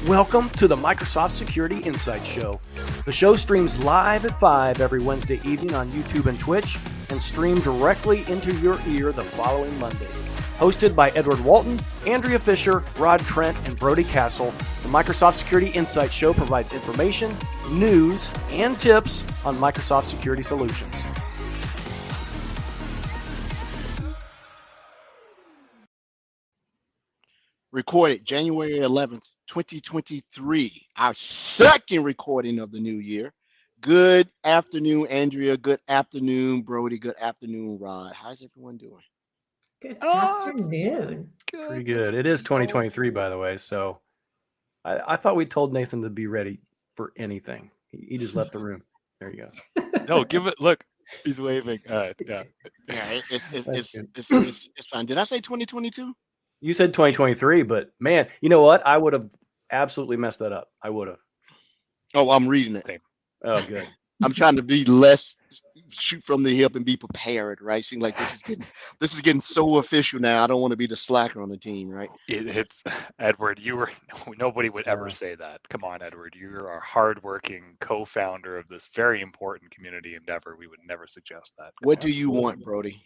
Welcome to the Microsoft Security Insight Show. The show streams live at 5 every Wednesday evening on YouTube and Twitch and streamed directly into your ear the following Monday. Hosted by Edward Walton, Andrea Fisher, Rod Trent, and Brody Castle, the Microsoft Security Insight Show provides information, news, and tips on Microsoft security solutions. Recorded January 11th, 2023, our second recording of the new year. Good afternoon, Andrea. Good afternoon, Brody. Good afternoon, Rod. How's everyone doing? Good afternoon. Pretty good. It is 2023, by the way, so I thought we told Nathan to be ready for anything. He just left the room. There you go. No, give it. Look, he's waving. Yeah. It's fine. Did I say 2022? You said 2023, but man, you know what? I would have absolutely messed that up. I would have. Oh, I'm reading it. Same. Oh, good. I'm trying to be less shoot from the hip and be prepared, right? Seems like this is getting so official now. I don't want to be the slacker on the team, right? It's Edward. Nobody would ever say that. Come on, Edward. You're a hardworking co-founder of this very important community endeavor. We would never suggest that. What do you want, Brody?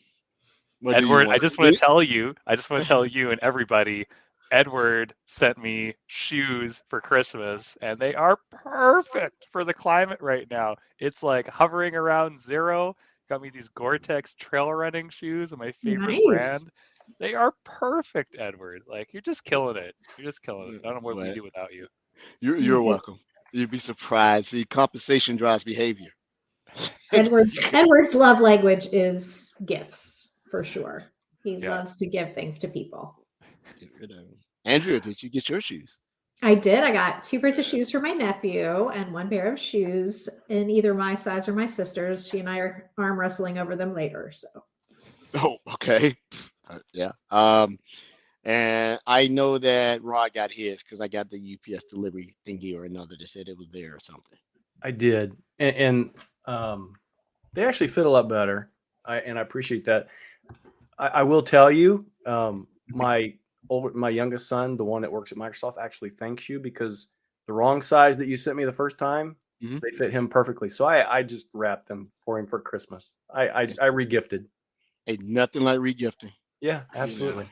Edward, I just want to tell you and everybody, Edward sent me shoes for Christmas, and they are perfect for the climate right now. It's like hovering around zero. Got me these Gore-Tex trail running shoes of my favorite brand. They are perfect, Edward. Like, you're just killing it. You're just killing it. I don't know what we do without you. You're welcome. You'd be surprised. See, compensation drives behavior. Edward's love language is gifts. For sure. He loves to give things to people. Andrea, did you get your shoes? I did. I got 2 pairs of shoes for my nephew and 1 pair of shoes in either my size or my sister's. She and I are arm wrestling over them later. So. Oh, okay. Yeah. And I know that Rod got his because I got the UPS delivery thingy or another that said it was there or something. I did. And they actually fit a lot better. I appreciate that. I will tell you, my youngest son, the one that works at Microsoft, actually thanks you because the wrong size that you sent me the first time, they fit him perfectly. So I just wrapped them for him for Christmas. I regifted. Ain't nothing like regifting. Yeah, absolutely.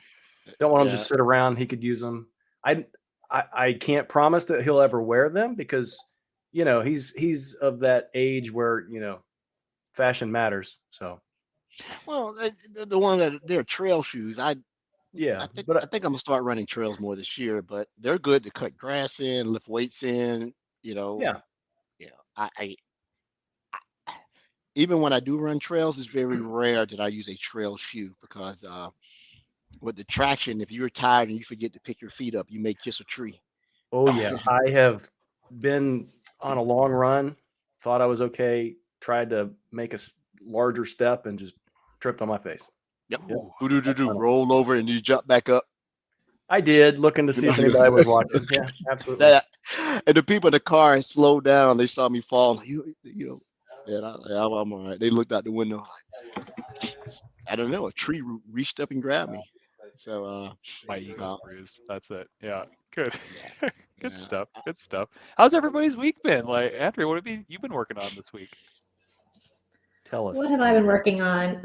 Don't want him to just sit around. He could use them. I can't promise that he'll ever wear them because, he's of that age where, fashion matters. So. Well, the one that they're trail shoes. I think I'm gonna start running trails more this year. But they're good to cut grass in, lift weights in. I even when I do run trails, it's very rare that I use a trail shoe because with the traction, if you're tired and you forget to pick your feet up, you may kiss a tree. Oh yeah, I have been on a long run, thought I was okay, tried to make a larger step and just tripped on my face. Yep. Roll over and you jump back up. I did, looking to see if anybody was watching. Yeah, absolutely. And the people in the car slowed down. They saw me fall. I'm all right. They looked out the window. I don't know. A tree reached up and grabbed me. So my ego bruised. That's it. Yeah. Good. Good stuff. Good stuff. How's everybody's week been? Like, Andrea, what have you been working on this week? Tell us. What have I been working on?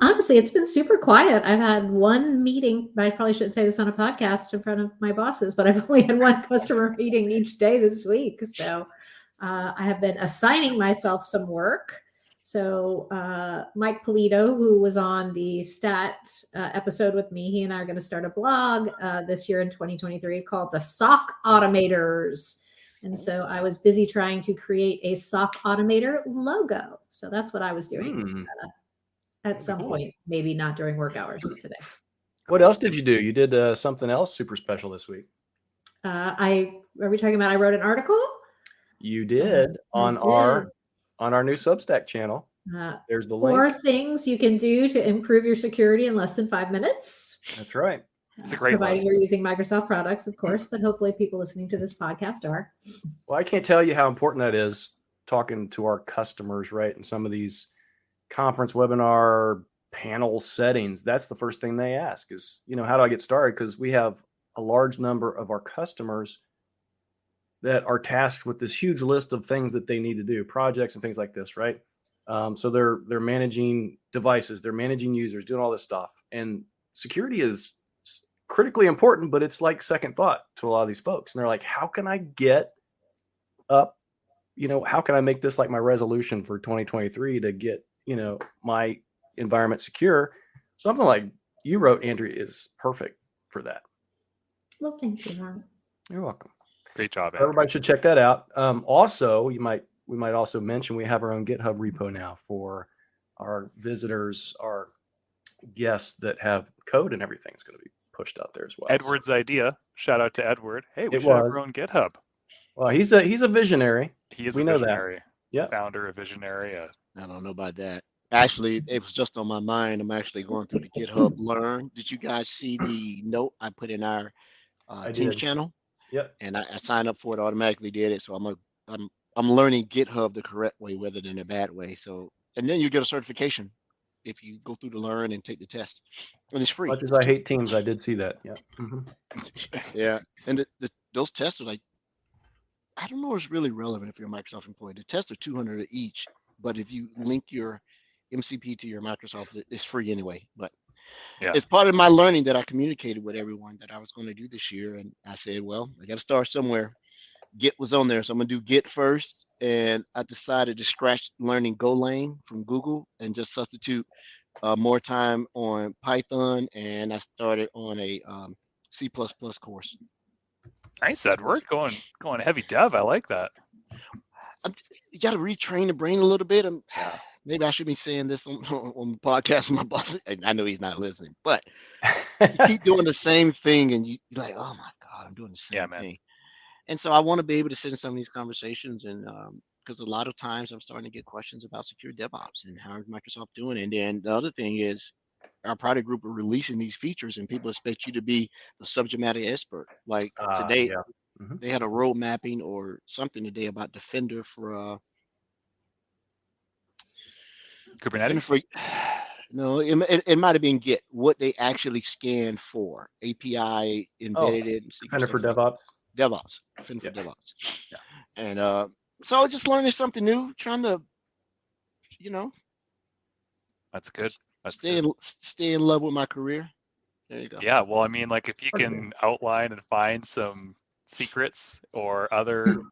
Honestly, it's been super quiet. I've had 1 meeting, but I probably shouldn't say this on a podcast in front of my bosses, but I've only had 1 customer meeting each day this week. So I have been assigning myself some work. So Mike Polito, who was on the Stat episode with me, he and I are going to start a blog this year in 2023 called the SOC Automators. And so I was busy trying to create a SOC Automator logo. So that's what I was doing at some point, maybe not during work hours today. What else did you do? You did something else super special this week. Are we talking about I wrote an article? You did on our new Substack channel. There's the link. 4 things you can do to improve your security in less than 5 minutes. That's right. It's a great providing you're using Microsoft products, of course, but hopefully people listening to this podcast are. Well, I can't tell you how important that is talking to our customers, right? And some of these conference webinar panel settings, that's the first thing they ask is, how do I get started? Because we have a large number of our customers that are tasked with this huge list of things that they need to do, projects and things like this, right? So they're managing devices, they're managing users, doing all this stuff, and security is critically important, but it's like second thought to a lot of these folks. And they're like, how can I get up? How can I make this like my resolution for 2023 to get my environment secure? Something like you wrote, Andrea, is perfect for that. Well, thank you, Ron. You're welcome. Great job, Andrea. Everybody should check that out. Also, we might also mention we have our own GitHub repo now for our visitors, our guests that have code and everything is going to be pushed out there as well. Edward's idea. Shout out to Edward. Hey, we should have our own GitHub. Well, he's a visionary. He is a visionary. Yeah, founder, a visionary. I don't know about that. Actually, it was just on my mind. I'm actually going through the GitHub Learn. Did you guys see the note I put in our Teams channel? Yep. And I signed up for it, automatically did it. So I'm learning GitHub the correct way rather than a bad way. So, and then you get a certification if you go through the Learn and take the test, and it's free. As much as I hate Teams, I did see that. Yeah. Mm-hmm. Yeah, and those tests are like, I don't know if it's really relevant if you're a Microsoft employee. The tests are $200 each, but if you link your MCP to your Microsoft, it's free anyway. But yeah, it's part of my learning that I communicated with everyone that I was going to do this year, and I said, well, I got to start somewhere. Git was on there, so I'm gonna do Git first, and I decided to scratch learning Golang from Google and just substitute more time on Python, and I started on a C++ course. Nice, Edward, going heavy dev. I like that. You got to retrain the brain a little bit. Maybe I should be saying this on the podcast with my boss. I know he's not listening, but you keep doing the same thing, and you're like, oh my God, I'm doing the same thing. And so I want to be able to sit in some of these conversations, and because a lot of times I'm starting to get questions about secure DevOps and how is Microsoft doing. And then the other thing is our product group are releasing these features, and people expect you to be the subject matter expert. Like today, they had a road mapping or something today about Defender for Kubernetes. No, it might have been Git. What they actually scan for, API embedded in Defender for DevOps. DevOps, Defender for DevOps. Yeah. And so just learning something new, trying to, That's good. Stay in love with my career. There you go. Yeah, well, I mean, like if you can outline and find some secrets or other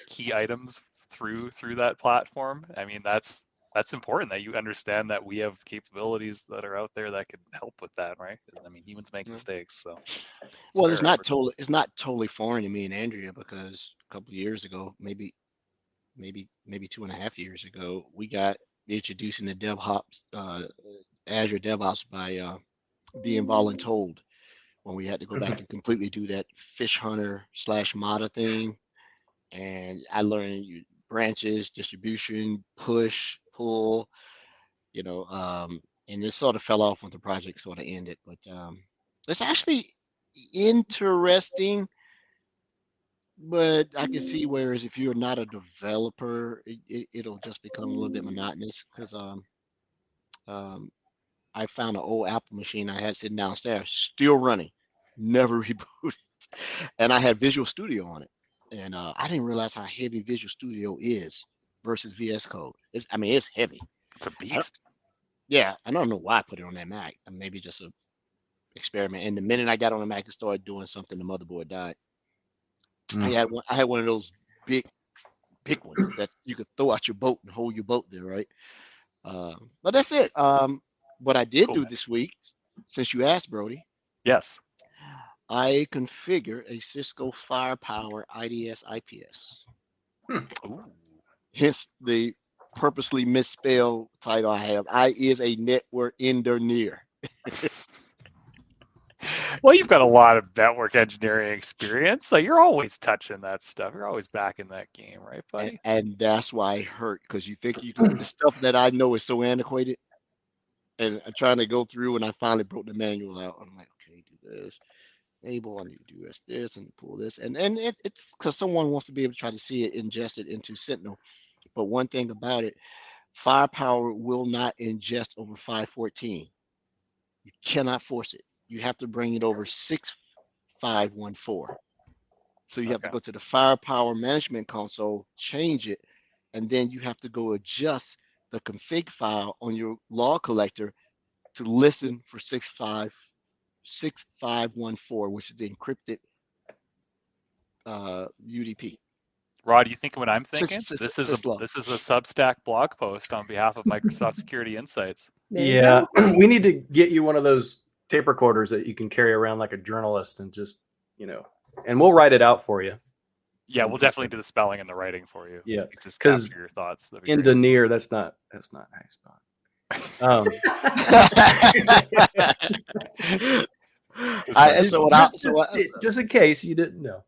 key items through that platform, I mean, that's important that you understand that we have capabilities that are out there that could help with that, right? I mean, humans make mistakes, so. Well, it's not totally foreign to me and Andrea, because a couple of years ago, maybe 2.5 years ago, we got introduced in the DevOps, Azure DevOps by being voluntold, when we had to go back and completely do that fish hunter / modder thing. And I learned branches, distribution, push, pull, and it sort of fell off when the project sort of ended. But it's actually interesting, but I can see whereas if you're not a developer, it'll just become a little bit monotonous, because I found an old Apple machine I had sitting downstairs, still running, never rebooted, and I had Visual Studio on it. And I didn't realize how heavy Visual Studio is versus VS Code. It's heavy. It's a beast. Yeah, I don't know why I put it on that Mac. Maybe just an experiment. And the minute I got on the Mac and started doing something, the motherboard died. I had one of those big ones that you could throw out your boat and hold your boat there, right? But that's it. What I did do this week, since you asked, Brody. Yes. I configure a Cisco Firepower IDS IPS. Hence the purposely misspelled title I have. I is a network engineer. Well, you've got a lot of network engineering experience, so you're always touching that stuff. You're always back in that game, right, buddy? And that's why it hurt, because you think the stuff that I know is so antiquated, and I'm trying to go through, and I finally broke the manual out. I'm like, okay, do this. Able, I need to do this and pull this, and it's because someone wants to be able to try to see it ingested into Sentinel. But one thing about it, Firepower will not ingest over 514. You cannot force it. You have to bring it over 6514. So you have to go to the Firepower Management Console, change it, and then you have to go adjust the config file on your log collector to listen for 6514, which is the encrypted UDP. Rod, you think what I'm thinking? This is a Substack blog post on behalf of Microsoft Security Insights. Yeah, we need to get you one of those tape recorders that you can carry around like a journalist and just, and we'll write it out for you. Yeah, we'll definitely do the spelling and the writing for you. Yeah, just capture your thoughts. In Denier, that's not high spot. Just in case you didn't know.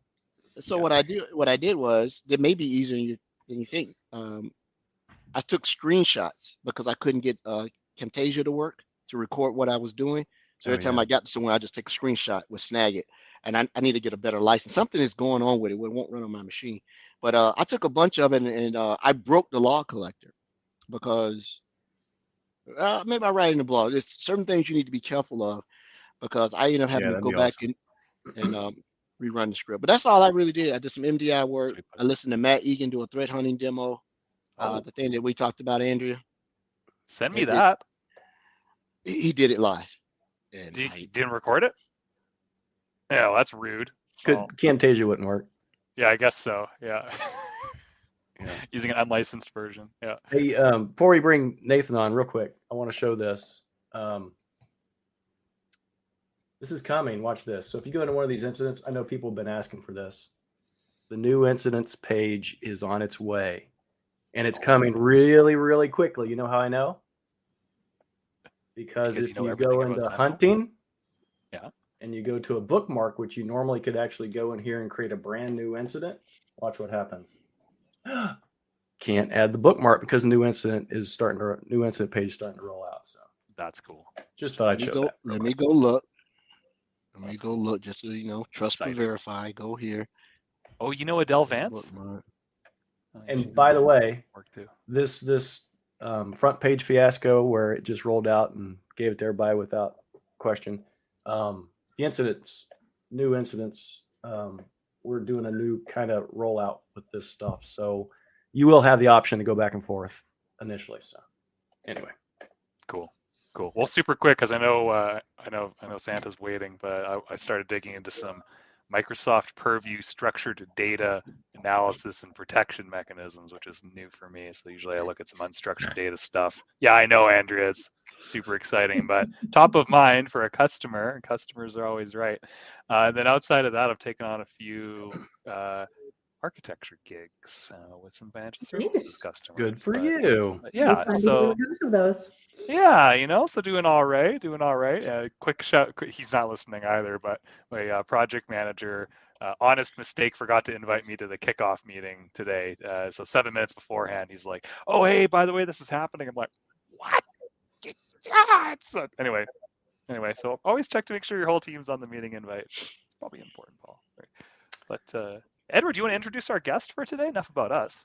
So what I did was, that may be easier than you think. I took screenshots because I couldn't get Camtasia to work to record what I was doing. So every time I got to somewhere, I just take a screenshot with Snagit. And I need to get a better license. Something is going on with it. It won't run on my machine. But I took a bunch of it and I broke the log collector because maybe I write in the blog. There's certain things you need to be careful of because I ended up having to go back and rerun the script. But that's all I really did. I did some MDI work. I listened to Matt Egan do a threat hunting demo. The thing that we talked about, Andrea. Send me that. He did it live. And didn't record it? Yeah, well, that's rude. Camtasia wouldn't work. Yeah, I guess so. Yeah. Using an unlicensed version. Yeah. Hey, before we bring Nathan on, real quick, I want to show this. This is coming. Watch this. So if you go into one of these incidents, I know people have been asking for this. The new incidents page is on its way, and it's coming really, really quickly. You know how I know? Because if you go into hunting, and you go to a bookmark, which you normally could actually go in here and create a brand new incident, watch what happens. Can't add the bookmark because new incident page is starting to roll out. So that's cool. Just thought I'd show that. Let me go look. Just so trust but verify. Go here. Oh, Adele Vance? And by the way, this front page fiasco where it just rolled out and gave it to everybody without question. The new incidents, we're doing a new kind of rollout with this stuff. So you will have the option to go back and forth initially. So anyway. Cool. Well, super quick, because I know Santa's waiting, but I started digging into some Microsoft Purview structured data analysis and protection mechanisms, which is new for me. So usually I look at some unstructured data stuff. Yeah, I know, Andrea, it's super exciting, but top of mind for a customer, and customers are always right. And then outside of that, I've taken on a few architecture gigs with some financial services customers. Good for you. Yeah, so of those. Yeah, so doing all right. Quick shout. He's not listening either, but my project manager, honest mistake, forgot to invite me to the kickoff meeting today. So 7 minutes beforehand, he's like, "Oh, hey, by the way, this is happening." I'm like, "What?" So anyway, so always check to make sure your whole team's on the meeting invite. It's probably important, Paul. Right? But Edward, do you want to introduce our guest for today? Enough about us.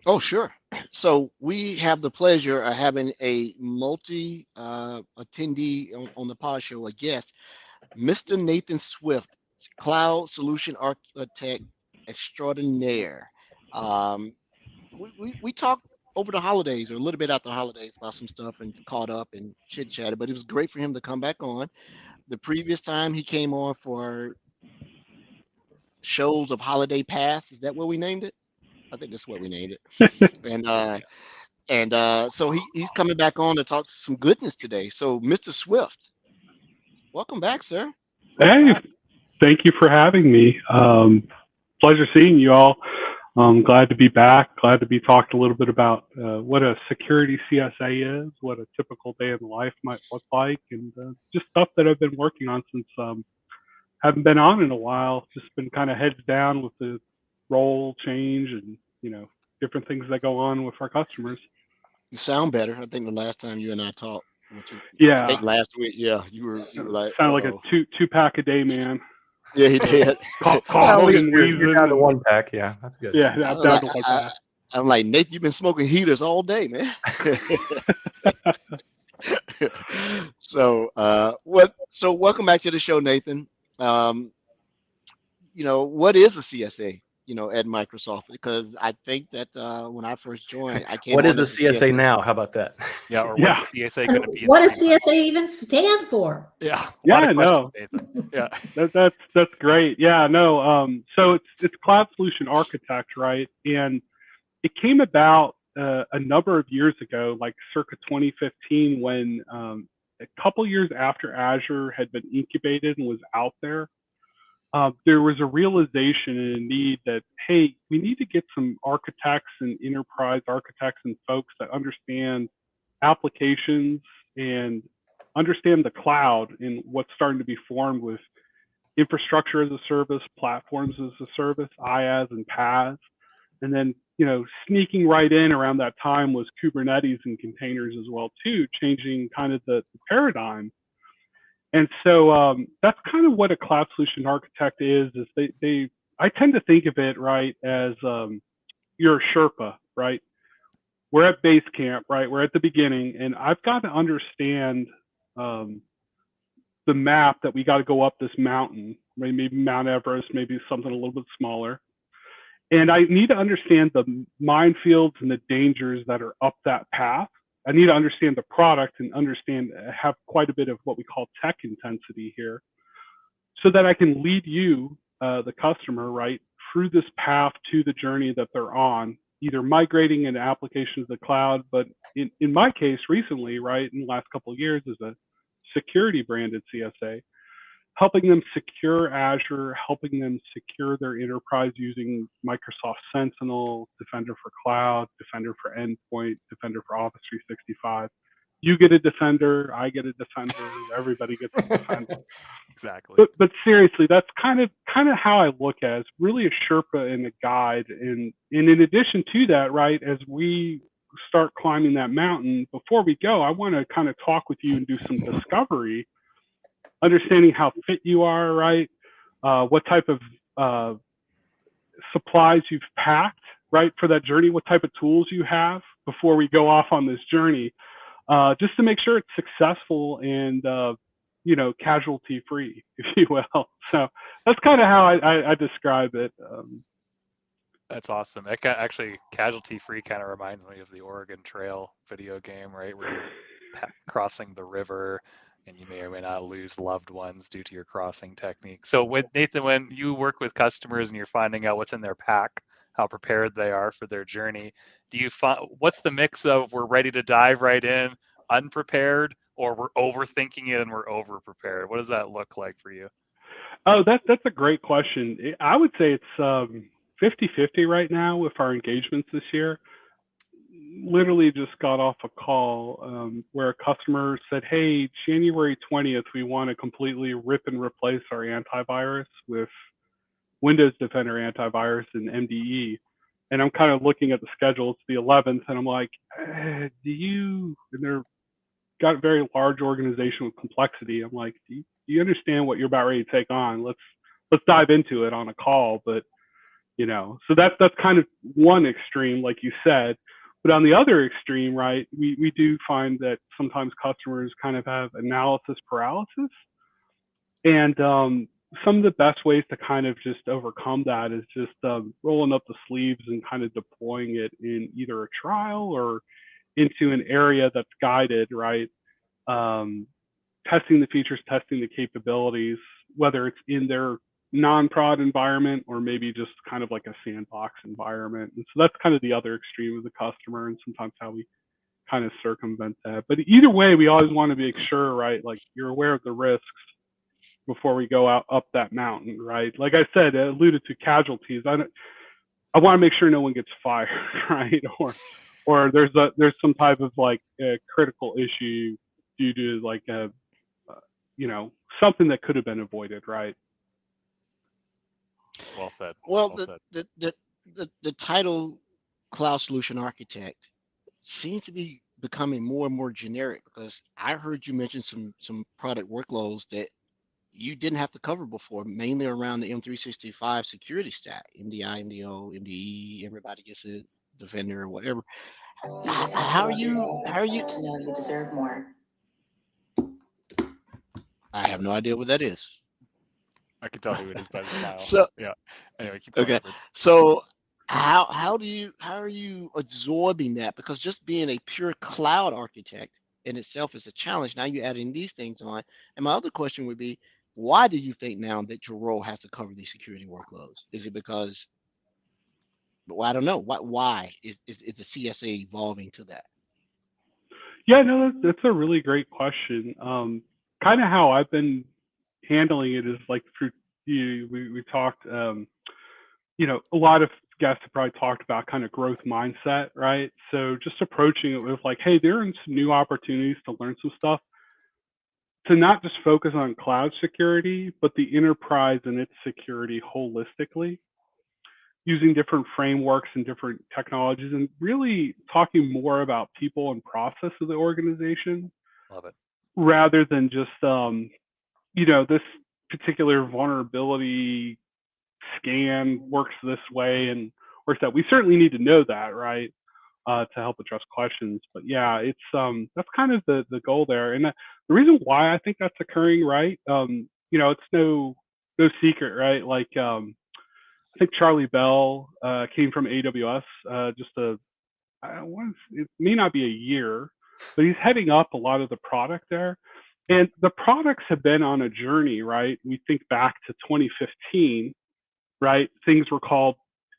Oh, sure. So we have the pleasure of having a multi attendee on the pod show, a guest, Mr. Nathan Swift, Cloud Solution Architect Extraordinaire. We talked over the holidays, or a little bit after the holidays, about some stuff and caught up and chit-chatted, but it was great for him to come back on. The previous time he came on for shows of Holiday Pass, is that what we named it? I think that's what we named it. And so he's coming back on to talk some goodness today. So Mr. Swift, welcome back, sir. Hey, thank you for having me. Pleasure seeing you all. I'm glad to be back. Glad to be talking a little bit about what a security CSA is, what a typical day in the life might look like, and just stuff that I've been working on since haven't been on in a while. Just been kind of heads down with the role change and different things that go on with our customers. You sound better. I think the last time you and I talked, I think last week, you were like sound like a two pack a day man. Yeah, he did. You're down to one pack. Yeah, that's good. Yeah, I'm down to one pack. I'm like, Nate, you've been smoking heaters all day, man. So welcome back to the show, Nathan. what is a CSA? At Microsoft, because I think that when I first joined, I came. What is on the as a CSA now? How about that? Yeah, or Yeah. what's CSA going to be? What does CSA even stand for? Yeah. Yeah, no. Nathan. Yeah. That's great. Yeah, no. So it's Cloud Solution Architect, right? And it came about a number of years ago, like circa 2015, when a couple years after Azure had been incubated and was out there. There was a realization and a need that, hey, we need to get some architects and enterprise architects and folks that understand applications and understand the cloud and what's starting to be formed with infrastructure as a service, platforms as a service, IaaS and PaaS. And then, sneaking right in around that time was Kubernetes and containers as well, too, changing kind of the paradigm. And so that's kind of what a cloud solution architect is I tend to think of it, right, as you're a Sherpa, right? We're at base camp, right? We're at the beginning, and I've got to understand the map that we got to go up this mountain, maybe Mount Everest, maybe something a little bit smaller. And I need to understand the minefields and the dangers that are up that path. I need to understand the product and have quite a bit of what we call tech intensity here, so that I can lead you, the customer, right, through this path to the journey that they're on, either migrating into applications of the cloud, but in my case recently, right, in the last couple of years as a security branded CSA, helping them secure Azure, helping them secure their enterprise using Microsoft Sentinel, Defender for Cloud, Defender for Endpoint, Defender for Office 365. You get a Defender, I get a Defender, everybody gets a Defender. Exactly. But seriously, that's kind of how I look at it. It's really a Sherpa and a guide. And in addition to that, right, as we start climbing that mountain, before we go, I want to kind of talk with you and do some discovery, understanding how fit you are, right? What type of supplies you've packed, right, for that journey, what type of tools you have before we go off on this journey, just to make sure it's successful and, casualty free, if you will. So that's kind of how I describe it. That's awesome. Actually, casualty free kind of reminds me of the Oregon Trail video game, right? Where you're crossing the river and you may or may not lose loved ones due to your crossing technique. So Nathan, when you work with customers and you're finding out what's in their pack, how prepared they are for their journey, what's the mix of we're ready to dive right in, unprepared, or we're overthinking it and we're over prepared? What does that look like for you? Oh, that's a great question. I would say it's 50-50 right now with our engagements this year. Literally just got off a call where a customer said, hey, January 20th, we want to completely rip and replace our antivirus with Windows Defender antivirus and MDE. And I'm kind of looking at the schedule. It's the 11th. And I'm like, and they're got a very large organization with complexity. I'm like, do you understand what you're about ready to take on? Let's dive into it on a call. But, so that's kind of one extreme, like you said. But on the other extreme, right, we do find that sometimes customers kind of have analysis paralysis. And some of the best ways to kind of just overcome that is just rolling up the sleeves and kind of deploying it in either a trial or into an area that's guided, right? Testing the features, testing the capabilities, whether it's in their non-prod environment or maybe just kind of like a sandbox environment. And so that's kind of the other extreme of the customer and sometimes how we kind of circumvent that. But either way, we always want to make sure, right, like you're aware of the risks before we go up that mountain, right? Like I said, I alluded to casualties. I want to make sure no one gets fired, right? Or there's some type of like a critical issue due to like something that could have been avoided, right? Well said. Well, the title Cloud Solution Architect seems to be becoming more and more generic, because I heard you mention some product workloads that you didn't have to cover before, mainly around the M365 security stack, MDI, MDO, MDE. Everybody gets a Defender or whatever. How are you to know you deserve more? I have no idea what that is. I can tell who it is by the smile. So Yeah. Anyway, keep going. okay, Edward. so how are you absorbing that? Because just being a pure cloud architect in itself is a challenge. Now you're adding these things on. And my other question would be, why do you think now that your role has to cover these security workloads? Is it because, well, I don't know. Why is the CSA evolving to that? Yeah, no, that's a really great question. Kind of how I've been handling it is like through we talked, a lot of guests have probably talked about kind of growth mindset, right? So just approaching it with like, hey, there are some new opportunities to learn some stuff, to not just focus on cloud security, but the enterprise and its security holistically, using different frameworks and different technologies, and really talking more about people and process of the organization. Love it. Rather than just this particular vulnerability scan works this way and works that. We certainly need to know that, right, to help address questions. But yeah, it's that's kind of the goal there. And the reason why I think that's occurring, right, it's no secret, right? Like I think Charlie Bell came from AWS it may not be a year, but he's heading up a lot of the product there. And the products have been on a journey, right? We think back to 2015, right? Things were called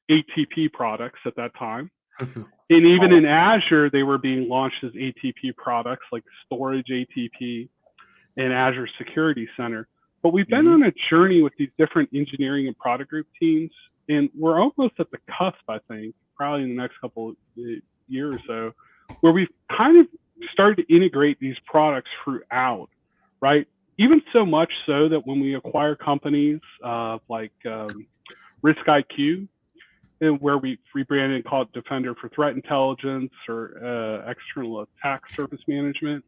ATP products at that time. And even in Azure, they were being launched as ATP products like Storage ATP and Azure Security Center. But we've been on a journey with these different engineering and product group teams, and we're almost at the cusp, I think, probably in the next couple of years or so, where we've kind of started to integrate these products throughout, right? Even so much so that when we acquire companies like Risk IQ, and where we rebranded and call it Defender for Threat Intelligence or External Attack Surface Management,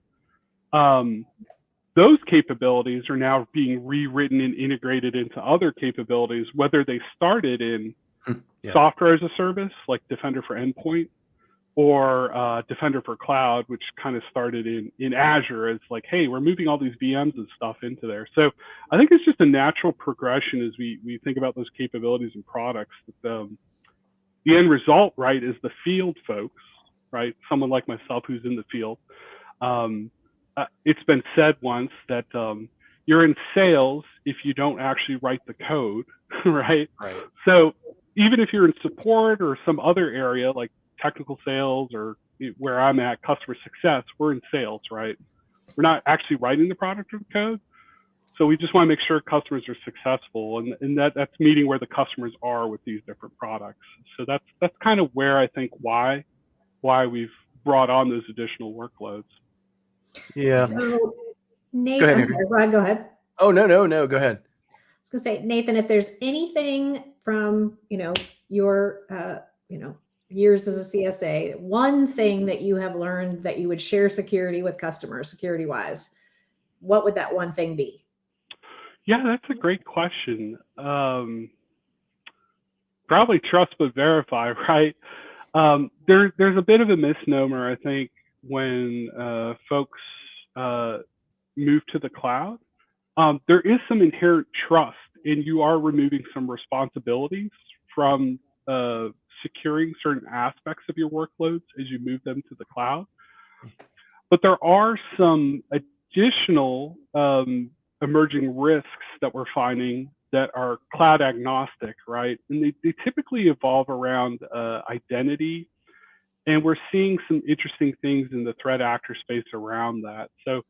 those capabilities are now being rewritten and integrated into other capabilities, whether they started in software as a service, like Defender for Endpoint, or Defender for Cloud, which kind of started in Azure as like, hey, we're moving all these VMs and stuff into there. So I think it's just a natural progression as we think about those capabilities and products. That, the end result, right, is the field folks, right? Someone like myself who's in the field. It's been said once that you're in sales if you don't actually write the code, right? Right. So even if you're in support or some other area like technical sales or where I'm at, customer success, we're in sales, right? We're not actually writing the product or the code. So we just want to make sure customers are successful, and that's meeting where the customers are with these different products. So that's kind of where I think why we've brought on those additional workloads. Yeah. So, Nathan, Go ahead, I'm sorry, Rod, go ahead. Oh, no, go ahead. I was going to say, Nathan, if there's anything from, your, years as a CSA, one thing that you have learned that you would share security with customers, security wise, what would that one thing be? Yeah, that's a great question. Probably trust but verify, right? There's a bit of a misnomer, I think, when folks move to the cloud. There is some inherent trust, and you are removing some responsibilities from securing certain aspects of your workloads as you move them to the cloud. But there are some additional emerging risks that we're finding that are cloud agnostic, right? And they typically evolve around identity. And we're seeing some interesting things in the threat actor space around that. So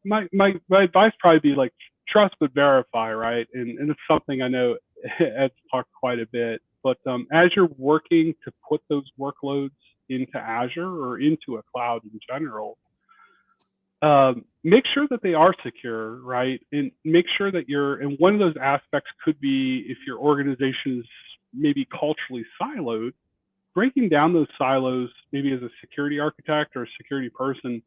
my advice probably be like trust but verify, right? And it's something I know Ed's talked quite a bit. But as you're working to put those workloads into Azure or into a cloud in general, make sure that they are secure, right? And make sure that and one of those aspects could be if your organization is maybe culturally siloed, breaking down those silos, maybe as a security architect or a security person,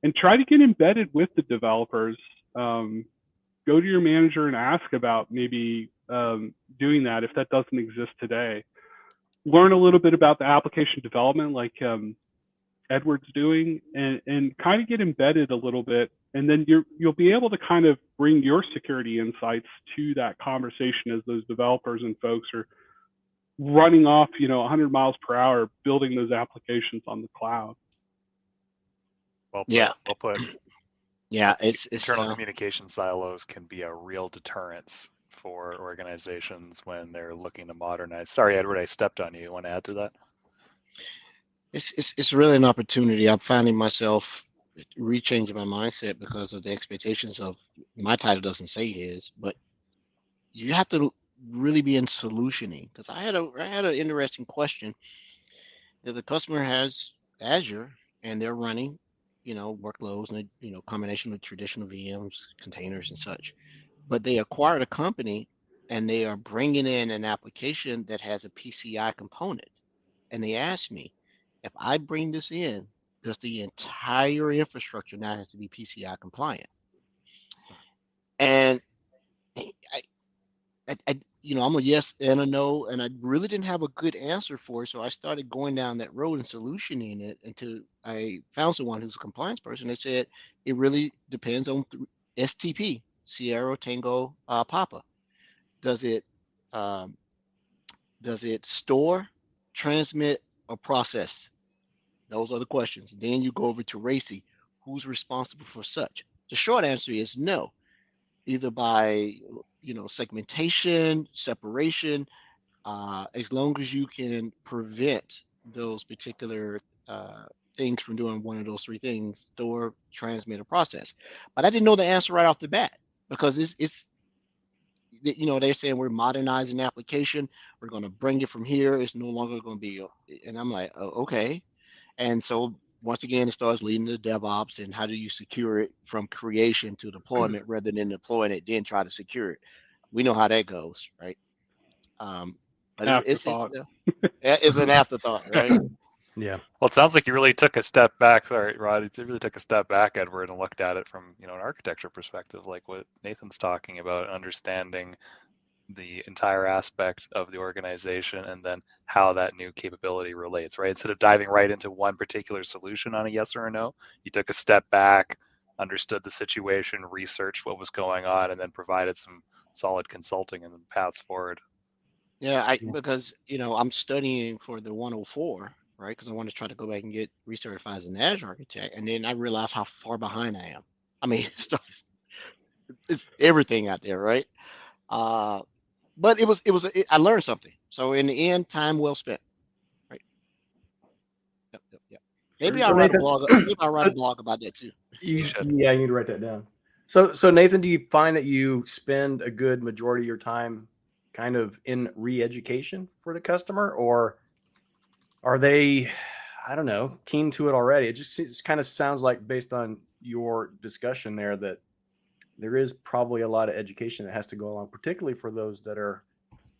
and try to get embedded with the developers. Go to your manager and ask about maybe doing that if that doesn't exist today. Learn a little bit about the application development like Edward's doing, and kind of get embedded a little bit And then you'll be able to kind of bring your security insights to that conversation as those developers and folks are running off, 100 miles per hour, building those applications on the cloud. Well put. Yeah. Well put. Yeah, it's internal communication silos can be a real deterrence for organizations when they're looking to modernize. Sorry, Edward, I stepped on you. You want to add to that? It's really an opportunity. I'm finding myself rechanging my mindset because of the expectations of my title doesn't say his, but you have to really be in solutioning. Because I had an interesting question. If the customer has Azure and they're running, workloads and combination of traditional VMs, containers, and such, but they acquired a company and they are bringing in an application that has a PCI component, and they asked me, if I bring this in, does the entire infrastructure now have to be PCI compliant? And I'm a yes and a no, and I really didn't have a good answer for it. So I started going down that road and solutioning it until I found someone who's a compliance person. They said it really depends on STP, Sierra Tango Papa. Does it store, transmit, or process? Those are the questions. Then you go over to RACI. Who's responsible for such? The short answer is no, either by segmentation, separation, as long as you can prevent those particular things from doing one of those three things: store, transmit, or process. But I didn't know the answer right off the bat, because it's they're saying we're modernizing the application. We're going to bring it from here. It's no longer going to be, and I'm like, oh, okay. And so once again, it starts leading to DevOps and how do you secure it from creation to deployment rather than deploying it, then try to secure it. We know how that goes, right? But it's an afterthought, right? Yeah. Well, it sounds like you really took a step back. Sorry, Rod. It really took a step back, Edward, and looked at it from an architecture perspective, like what Nathan's talking about, understanding the entire aspect of the organization and then how that new capability relates, right? Instead of diving right into one particular solution on a yes or a no, you took a step back, understood the situation, researched what was going on, and then provided some solid consulting and paths forward. Yeah, because I'm studying for the 104, right? Because I want to try to go back and get recertified as an Azure architect, and then I realized how far behind I am. I mean, it's everything out there, right? But I learned something. So in the end, time well spent, right? Yep. Maybe I'll write a blog. Maybe I'll write a blog about that too. You need to write that down. So Nathan, do you find that you spend a good majority of your time kind of in re-education for the customer, or are they, I don't know, keen to it already? It kind of sounds like, based on your discussion there, that there is probably a lot of education that has to go along, particularly for those that are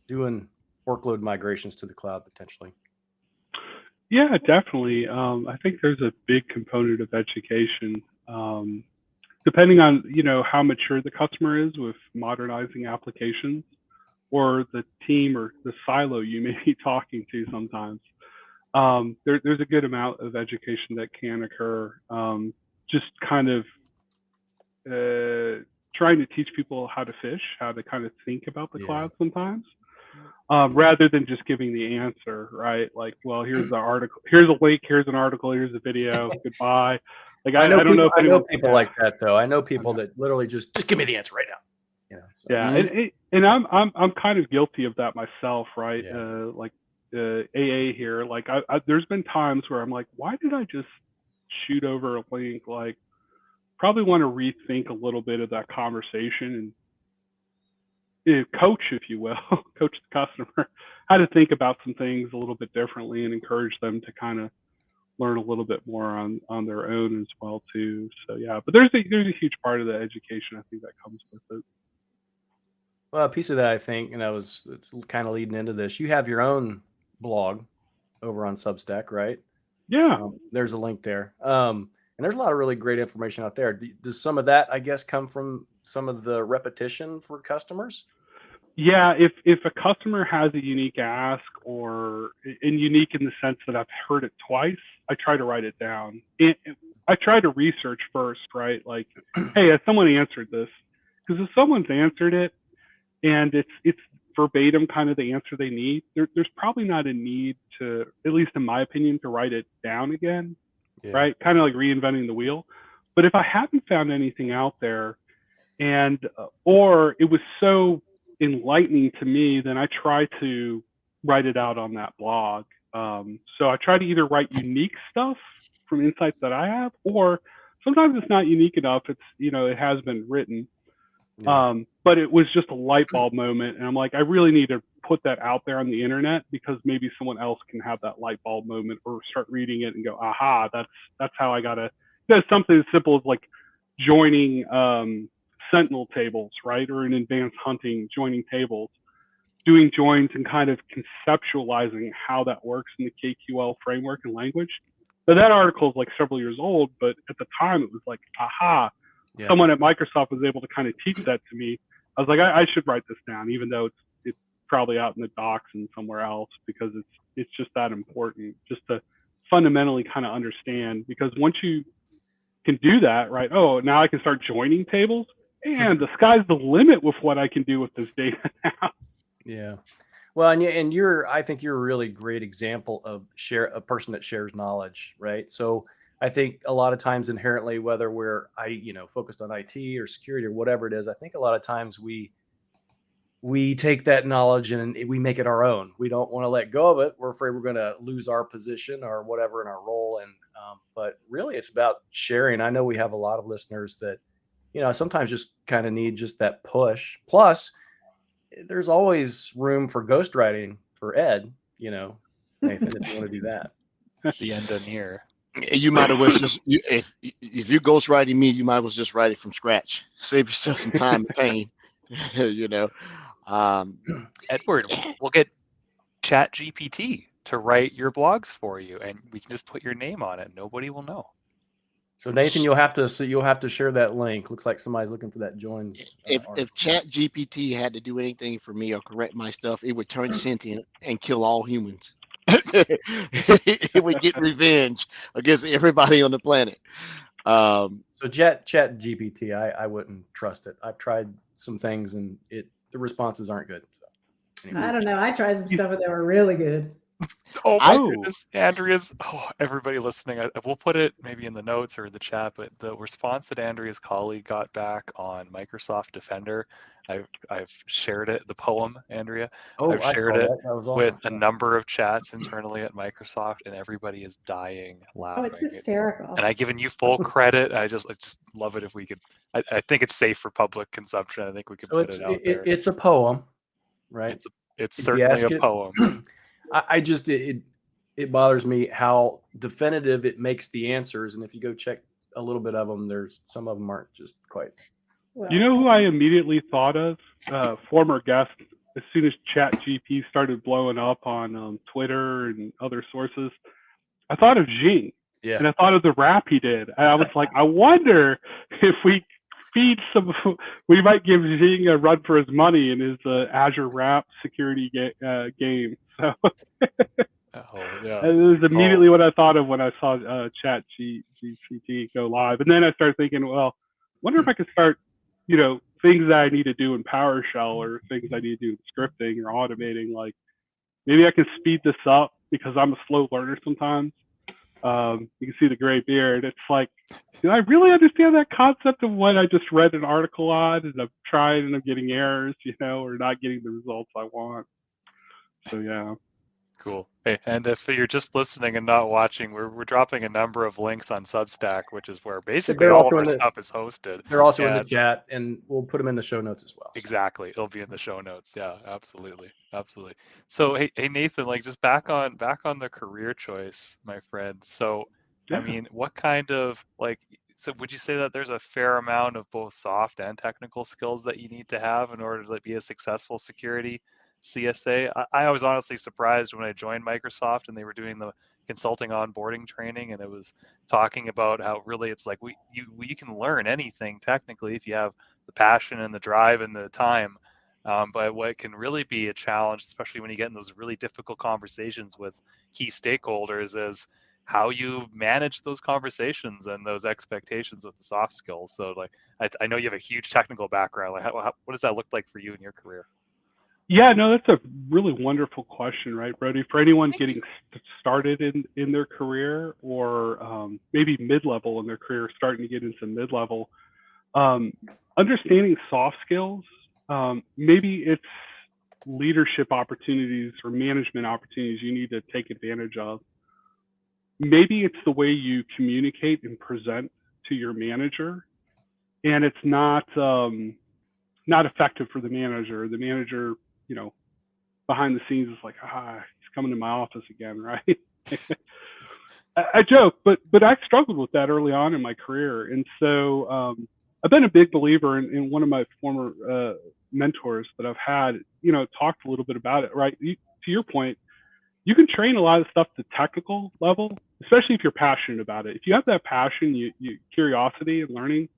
doing workload migrations to the cloud potentially. Yeah, definitely. I think there's a big component of education, depending on how mature the customer is with modernizing applications, or the team or the silo you may be talking to sometimes. There's a good amount of education that can occur. Just kind of trying to teach people how to fish, how to kind of think about the cloud sometimes, rather than just giving the answer, right? Like, well, here's the article, here's a link, here's an article, here's a video, goodbye. Like, I don't know if I know people like that, though. I know people that literally just give me the answer right now. And I'm kind of guilty of that myself, right? Like AA here, like there's been times where I'm like, why did I just shoot over a link? Like, probably want to rethink a little bit of that conversation and coach, if you will, coach the customer how to think about some things a little bit differently, and encourage them to kind of learn a little bit more on their own as well too. So yeah, but there's a huge part of the education, I think, that comes with it. Well, a piece of that, I think, and that was kind of leading into this, you have your own blog over on Substack, right? Yeah. There's a link there. And there's a lot of really great information out there. Does some of that, I guess, come from some of the repetition for customers? Yeah, if a customer has a unique ask, and unique in the sense that I've heard it twice, I try to write it down. I try to research first, right? Like, hey, has someone answered this? Because if someone's answered it and it's verbatim kind of the answer they need, there's probably not a need to, at least in my opinion, to write it down again, right? Kind of like reinventing the wheel. But if I haven't found anything out there, and or it was so enlightening to me, then I try to write it out on that blog. So I try to either write unique stuff from insights that I have, or sometimes it's not unique enough. It's, it has been written. But it was just a light bulb moment. And I'm like, I really need to put that out there on the internet, because maybe someone else can have that light bulb moment or start reading it and go, aha, that's how I gotta, that's something as simple as like joining sentinel tables, right? Or in advanced hunting, joining tables, doing joins and kind of conceptualizing how that works in the KQL framework and language. So that article is like several years old, but at the time it was like, aha, someone at Microsoft was able to kind of teach that to me. I was like, I should write this down, even though it's probably out in the docs and somewhere else, because it's just that important, just to fundamentally kind of understand. Because once you can do that, right? Oh, now I can start joining tables, and the sky's the limit with what I can do with this data now. Yeah. Well, and I think you're a really great example of a person that shares knowledge, right? So I think a lot of times inherently, whether we're focused on IT or security or whatever it is, I think a lot of times we take that knowledge and we make it our own. We don't want to let go of it. We're afraid we're going to lose our position or whatever in our role. And but really, it's about sharing. I know we have a lot of listeners that sometimes just kind of need just that push. Plus, there's always room for ghostwriting for Ed. Nathan, if you want to do that. The engineer. You might as well just, if you're ghostwriting me, you might as well just write it from scratch. Save yourself some time and pain. Edward, we'll get ChatGPT to write your blogs for you, and we can just put your name on it. Nobody will know. So Nathan, you'll have to share that link. Looks like somebody's looking for that joins. If ChatGPT had to do anything for me or correct my stuff, it would turn sentient and kill all humans. It would get revenge against everybody on the planet. So Chat GPT, I wouldn't trust it. I've tried some things and the responses aren't good. So, anyway. I don't know. I tried some stuff and they were really good. Oh my goodness, Andrea's. Everybody listening, we'll put it maybe in the notes or the chat, but the response that Andrea's colleague got back on Microsoft Defender, I've shared it, the poem, Andrea. I've shared it awesome. With a number of chats internally at Microsoft, and everybody is dying laughing. Oh, it's hysterical. And I've given you full credit. I just love it if we could. I think it's safe for public consumption. I think we could put it out there. It's a poem, right? It's certainly a poem. I just it bothers me how definitive it makes the answers, and if you go check a little bit of them, there's some of them aren't just quite. Well, you know who I immediately thought of? Former guest. As soon as ChatGPT started blowing up on Twitter and other sources, I thought of Jing. Yeah. And I thought of the rap he did. And I was like, I wonder if we we might give Jing a run for his money in his Azure rap security game. So yeah. It was immediately what I thought of when I saw ChatGPT go live. And then I started thinking, well, wonder if I could start, things that I need to do in PowerShell or things I need to do in scripting or automating. Like maybe I can speed this up because I'm a slow learner sometimes. You can see the gray beard. It's like, do I really understand that concept of what I just read an article on, and I've tried and I'm getting errors, or not getting the results I want. So yeah. Cool. Hey, and if you're just listening and not watching, we're dropping a number of links on Substack, which is where basically all of our stuff is hosted. They're also in the chat, and we'll put them in the show notes as well. Exactly. It'll be in the show notes. Yeah, absolutely. So hey Nathan, like just back on the career choice, my friend. So yeah. I mean, what kind of so would you say that there's a fair amount of both soft and technical skills that you need to have in order to be a successful security CSA? I was honestly surprised when I joined Microsoft and they were doing the consulting onboarding training, and it was talking about how really it's like you can learn anything technically if you have the passion and the drive and the time. But what can really be a challenge, especially when you get in those really difficult conversations with key stakeholders, is how you manage those conversations and those expectations with the soft skills. So like, I know you have a huge technical background. Like, what does that look like for you in your career? Yeah, no, that's a really wonderful question, right, Brody? For anyone getting started in their career, or maybe mid-level in their career, starting to get into mid-level, understanding soft skills, maybe it's leadership opportunities or management opportunities you need to take advantage of. Maybe it's the way you communicate and present to your manager, and it's not effective for the manager. The manager, behind the scenes is like, he's coming to my office again, right? I joke, but I struggled with that early on in my career, and so I've been a big believer in one of my former mentors that I've had, talked a little bit about it, right? To your point, you can train a lot of stuff to technical level, especially if you're passionate about it. If you have that passion, you curiosity and learning,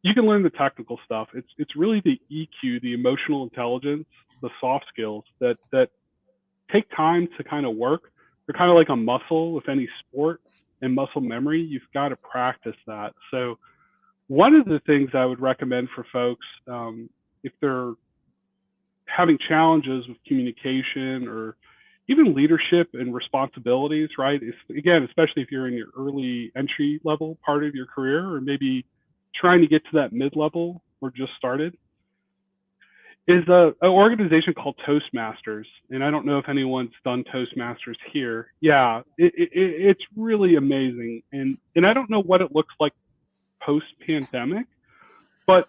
you can learn the technical stuff. It's really the EQ, the emotional intelligence, the soft skills that take time to kind of work. They're kind of like a muscle with any sport and muscle memory. You've got to practice that. So one of the things I would recommend for folks, if they're having challenges with communication or even leadership and responsibilities, right? Again, especially if you're in your early entry level part of your career, or maybe trying to get to that mid-level or just started, is an organization called Toastmasters. And I don't know if anyone's done Toastmasters here. Yeah, it's really amazing. And I don't know what it looks like post-pandemic, but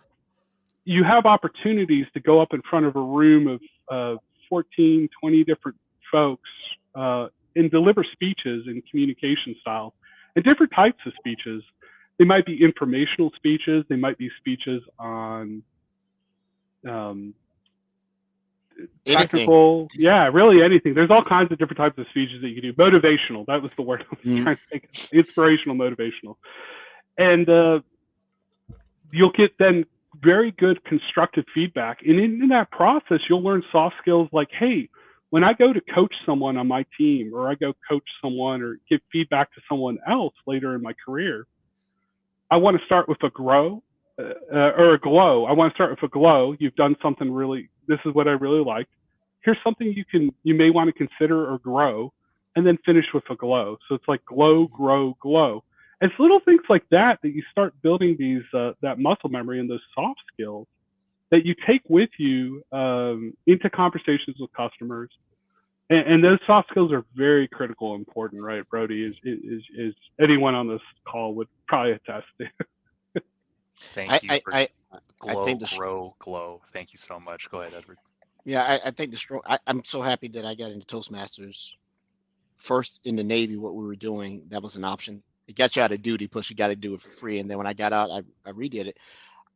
you have opportunities to go up in front of a room of 14, 20 different folks and deliver speeches in communication styles and different types of speeches. They might be informational speeches. They might be speeches on technical, really anything. There's all kinds of different types of speeches that you can do. Motivational, that was the word I was trying to think of. Inspirational, motivational. And you'll get then very good constructive feedback. And in that process, you'll learn soft skills like, hey, when I go to coach someone on my team, or I go coach someone or give feedback to someone else later in my career, I want to start with a grow or a glow. I want to start with a glow. You've done something really, this is what I really liked. Here's something you may want to consider or grow, and then finish with a glow. So it's like glow, grow, glow. It's little things like that you start building these that muscle memory and those soft skills that you take with you into conversations with customers. And those soft skills are very critical and important, right, Brody? Is anyone on this call would probably attest to. Thank you for glow. Thank you so much. Go ahead, Edward. Yeah, I think I'm so happy that I got into Toastmasters first in the Navy. What we were doing, that was an option. It got you out of duty, plus you got to do it for free. And then when I got out, I redid it.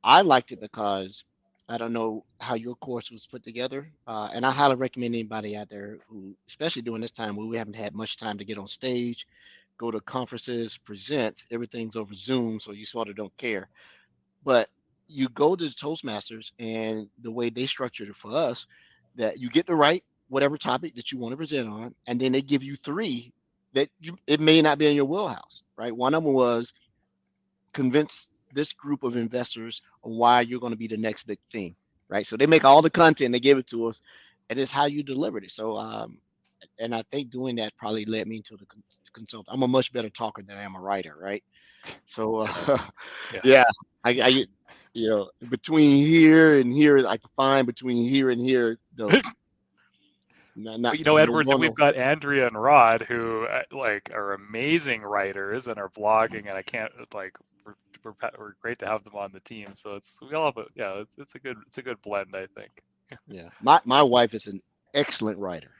I liked it because I don't know how your course was put together. And I highly recommend anybody out there who, especially during this time where we haven't had much time to get on stage, go to conferences, present, everything's over Zoom, so you sort of don't care. But you go to the Toastmasters, and the way they structured it for us, that you get to write whatever topic that you want to present on, and then they give you 3 that it may not be in your wheelhouse, right? One of them was convince this group of investors on why you're going to be the next big thing, right? So they make all the content, they give it to us, and it's how you delivered it. So, and I think doing that probably led me into the consult. I'm a much better talker than I am a writer, right? So, I between here and here, I can find between here and here those. Edward, then we've got Andrea and Rod, who are amazing writers and are blogging, and I can't we're great to have them on the team. So it's a good blend, I think. Yeah, my wife is an excellent writer,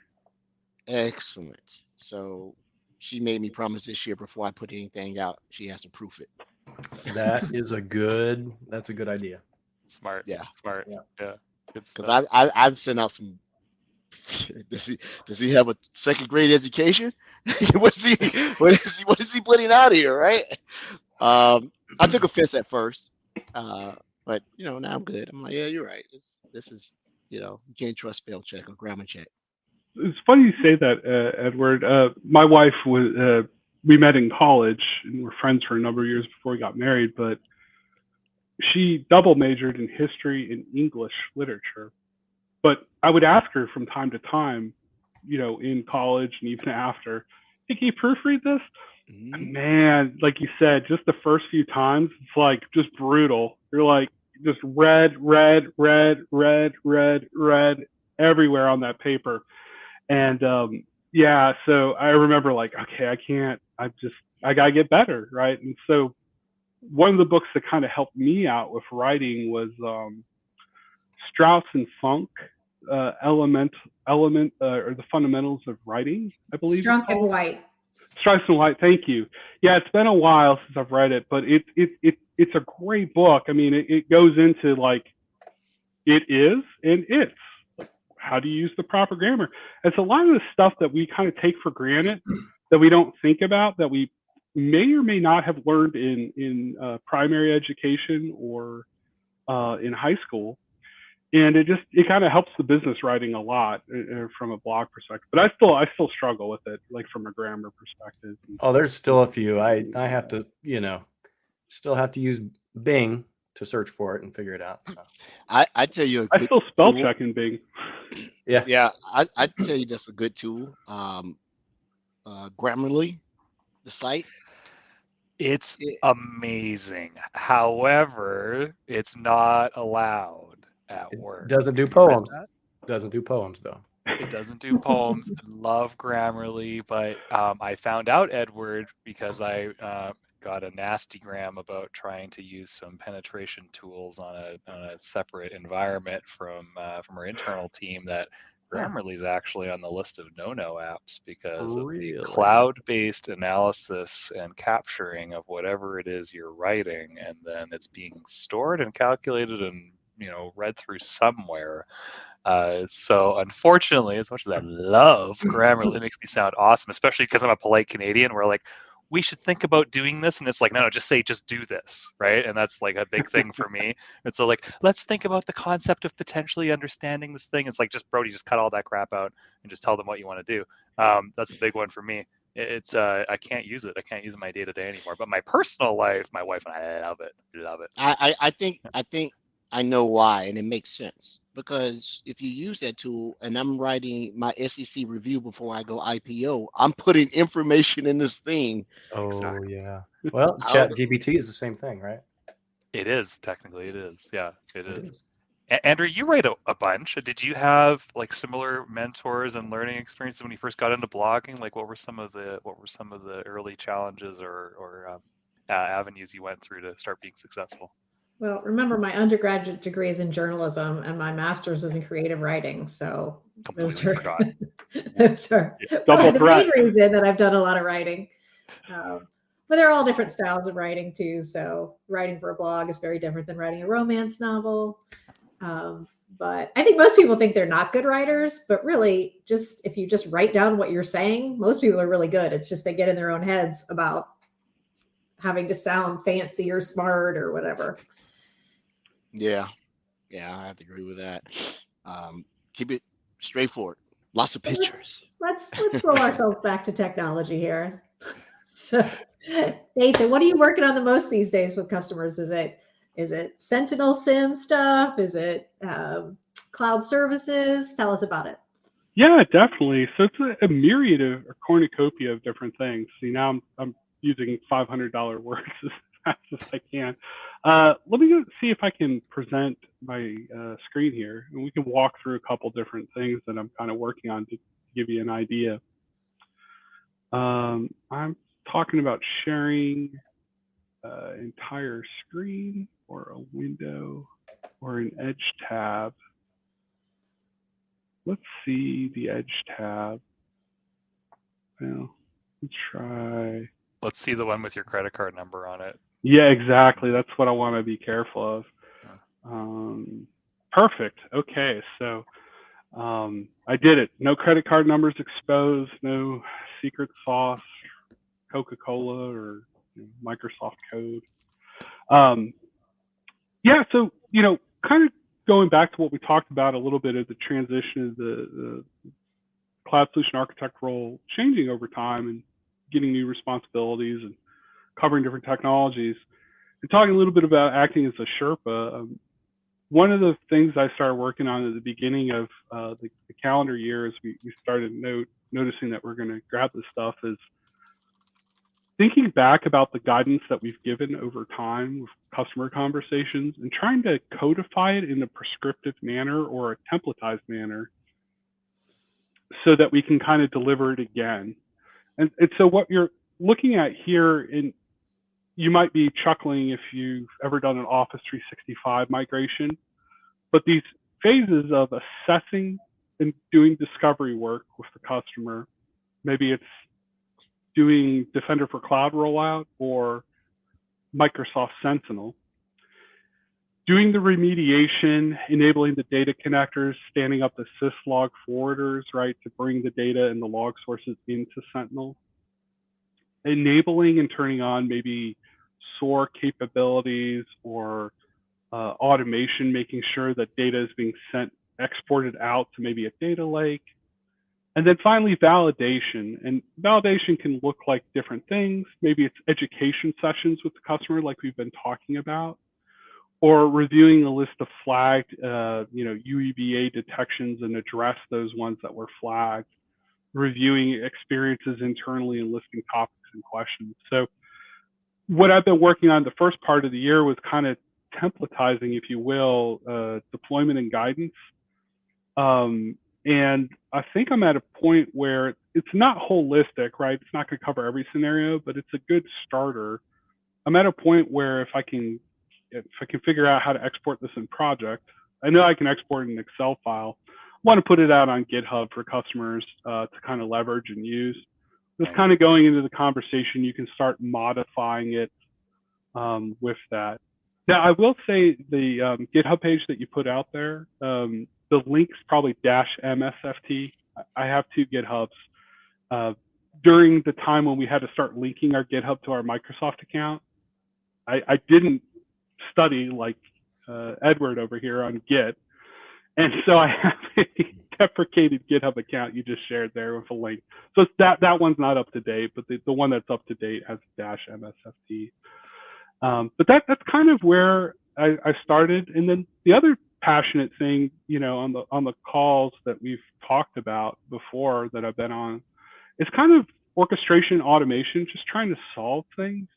excellent. So she made me promise this year before I put anything out, she has to proof it. That's a good idea. Smart. Yeah. Smart. Yeah. Because I've sent out some. Does he have a second grade education? what is he putting out here, right? I took offense at first, but now I'm good. I'm like, yeah, you're right. This is you can't trust spell check or grammar check. It's funny you say that, Edward. My wife was we met in college and were friends for a number of years before we got married, but she double majored in history and English literature. But I would ask her from time to time, in college and even after, hey, can you proofread this? Mm-hmm. Man, like you said, just the first few times, it's like just brutal. You're like just red everywhere on that paper. And so I remember like, okay, I gotta get better, right? And so one of the books that kind of helped me out with writing was Strauss and Funk, or the Fundamentals of Writing, I believe. Strunk and White. Strauss and White, thank you. Yeah, it's been a while since I've read it, but it's a great book. I mean, it goes into like it is and it's. Like, how do you use the proper grammar? It's a lot of the stuff that we kind of take for granted that we don't think about, that we may or may not have learned in primary education or in high school. And it kind of helps the business writing a lot from a blog perspective. But I still struggle with it, like from a grammar perspective. Oh, there's still a few. I have to, still have to use Bing to search for it and figure it out. So. I tell you, I still spell check in Bing. Yeah. I tell you, that's a good tool. Grammarly, the site. It's amazing. However, it's not allowed at work. Doesn't do poems. Doesn't do poems though. It doesn't do poems. I love Grammarly, but I found out, Edward, because I got a nasty gram about trying to use some penetration tools on a separate environment from our internal team, that Grammarly is actually on the list of no-no apps because of the cloud-based analysis and capturing of whatever it is you're writing, and then it's being stored and calculated and read through somewhere. So unfortunately, as much as I love Grammarly, it makes me sound awesome, especially because I'm a polite Canadian. We're like, we should think about doing this, and it's like, no, just do this, right? And that's like a big thing for me. And so like, let's think about the concept of potentially understanding this thing. It's like, just cut all that crap out and just tell them what you want to do. That's a big one for me. It's I can't use it. I can't use it in my day-to-day anymore. But my personal life, my wife and I love it. I think I know why, and it makes sense, because if you use that tool, and I'm writing my SEC review before I go IPO, I'm putting information in this thing. Oh, exactly. Yeah. Well, ChatGPT is the same thing, right? It is. Technically, it is. Yeah, it is. Andrew, you write a bunch. Did you have like similar mentors and learning experiences when you first got into blogging? Like, what were some of the early challenges or avenues you went through to start being successful? Well, remember, my undergraduate degree is in journalism and my master's is in creative writing. So those are the main reason that I've done a lot of writing. But there are all different styles of writing too. So writing for a blog is very different than writing a romance novel. But I think most people think they're not good writers, but really if you just write down what you're saying, most people are really good. It's just they get in their own heads about having to sound fancy or smart or whatever. Yeah, I have to agree with that. Keep it straightforward. Lots of pictures. Let's roll ourselves back to technology here. So, Nathan, what are you working on the most these days with customers? Is it Sentinel SIM stuff? Is it cloud services? Tell us about it. Yeah, definitely. So it's a myriad of a cornucopia of different things. See, now I'm using $500 words as fast as I can. Let me go see if I can present my screen here, and we can walk through a couple different things that I'm kind of working on to give you an idea. I'm talking about sharing entire screen or a window or an Edge tab. Let's see the Edge tab. Well, let's try. Let's see the one with your credit card number on it. Yeah, exactly. That's what I want to be careful of. Perfect. Okay, so I did it. No credit card numbers exposed, no secret sauce, Coca-Cola or Microsoft code. Yeah, so, kind of going back to what we talked about a little bit of the transition of the cloud solution architect role changing over time and getting new responsibilities and covering different technologies. And talking a little bit about acting as a Sherpa, one of the things I started working on at the beginning of the calendar year as we started noticing that we're going to grab this stuff is thinking back about the guidance that we've given over time with customer conversations and trying to codify it in a prescriptive manner or a templatized manner so that we can kind of deliver it again. And so what you're looking at here, and you might be chuckling if you've ever done an Office 365 migration, but these phases of assessing and doing discovery work with the customer, maybe it's doing Defender for Cloud rollout or Microsoft Sentinel, doing the remediation, enabling the data connectors, standing up the syslog forwarders, right, to bring the data and the log sources into Sentinel, enabling and turning on maybe SOAR capabilities or automation, making sure that data is being exported out to maybe a data lake. And then finally, validation. And validation can look like different things. Maybe it's education sessions with the customer, like we've been talking about, or reviewing a list of flagged, UEBA detections and address those ones that were flagged, reviewing experiences internally and listing topics and questions. So what I've been working on the first part of the year was kind of templatizing, if you will, deployment and guidance. And I think I'm at a point where it's not holistic, right? It's not going to cover every scenario, but it's a good starter. I'm at a point where if I can figure out how to export this in project, I know I can export an Excel file. I want to put it out on GitHub for customers to kind of leverage and use. Just kind of going into the conversation, you can start modifying it with that. Now, I will say the GitHub page that you put out there, the link's probably -MSFT. I have two GitHubs. During the time when we had to start linking our GitHub to our Microsoft account, I didn't study like Edward over here on Git. And so I have a deprecated GitHub account you just shared there with a link. So that one's not up to date, but the one that's up to date has -MSFT. But that's kind of where I started. And then the other passionate thing, on the calls that we've talked about before that I've been on, is kind of orchestration, automation, just trying to solve things.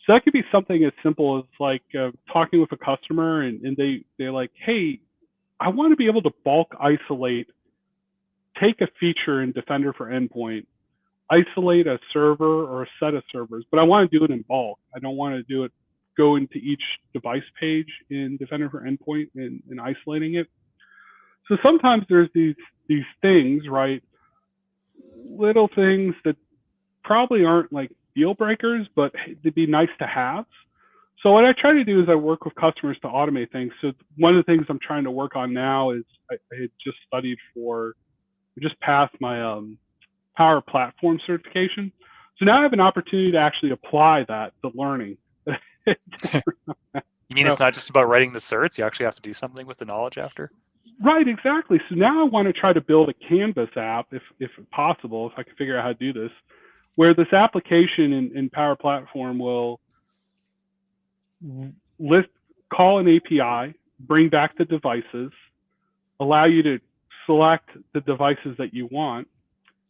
So that could be something as simple as like talking with a customer and they're like, hey, I want to be able to bulk isolate, take a feature in Defender for Endpoint, isolate a server or a set of servers, but I want to do it in bulk. I don't want to go into each device page in Defender for Endpoint and isolating it. So sometimes there's these things, right? Little things that probably aren't like deal breakers, but they'd be nice to have. So what I try to do is I work with customers to automate things. So one of the things I'm trying to work on now is I had just passed my Power Platform certification. So now I have an opportunity to actually apply that to learning. You mean it's not just about writing the certs? You actually have to do something with the knowledge after? Right, exactly. So now I want to try to build a Canvas app, if possible, if I can figure out how to do this, where this application in Power Platform will call an API, bring back the devices, allow you to select the devices that you want,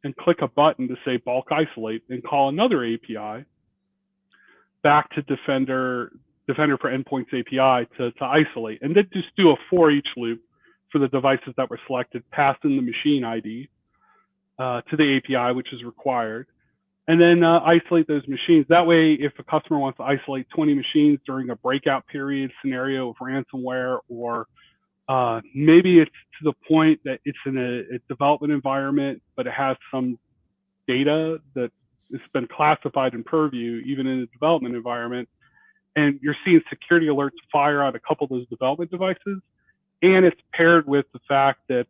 and click a button to say bulk isolate, and call another API back to Defender for Endpoints API to isolate, and then just do a for each loop for the devices that were selected, pass in the machine ID to the API, which is required, and then isolate those machines. That way, if a customer wants to isolate 20 machines during a breakout period scenario of ransomware, or maybe it's to the point that it's in a development environment, but it has some data that has been classified in Purview, even in a development environment, and you're seeing security alerts fire on a couple of those development devices, and it's paired with the fact that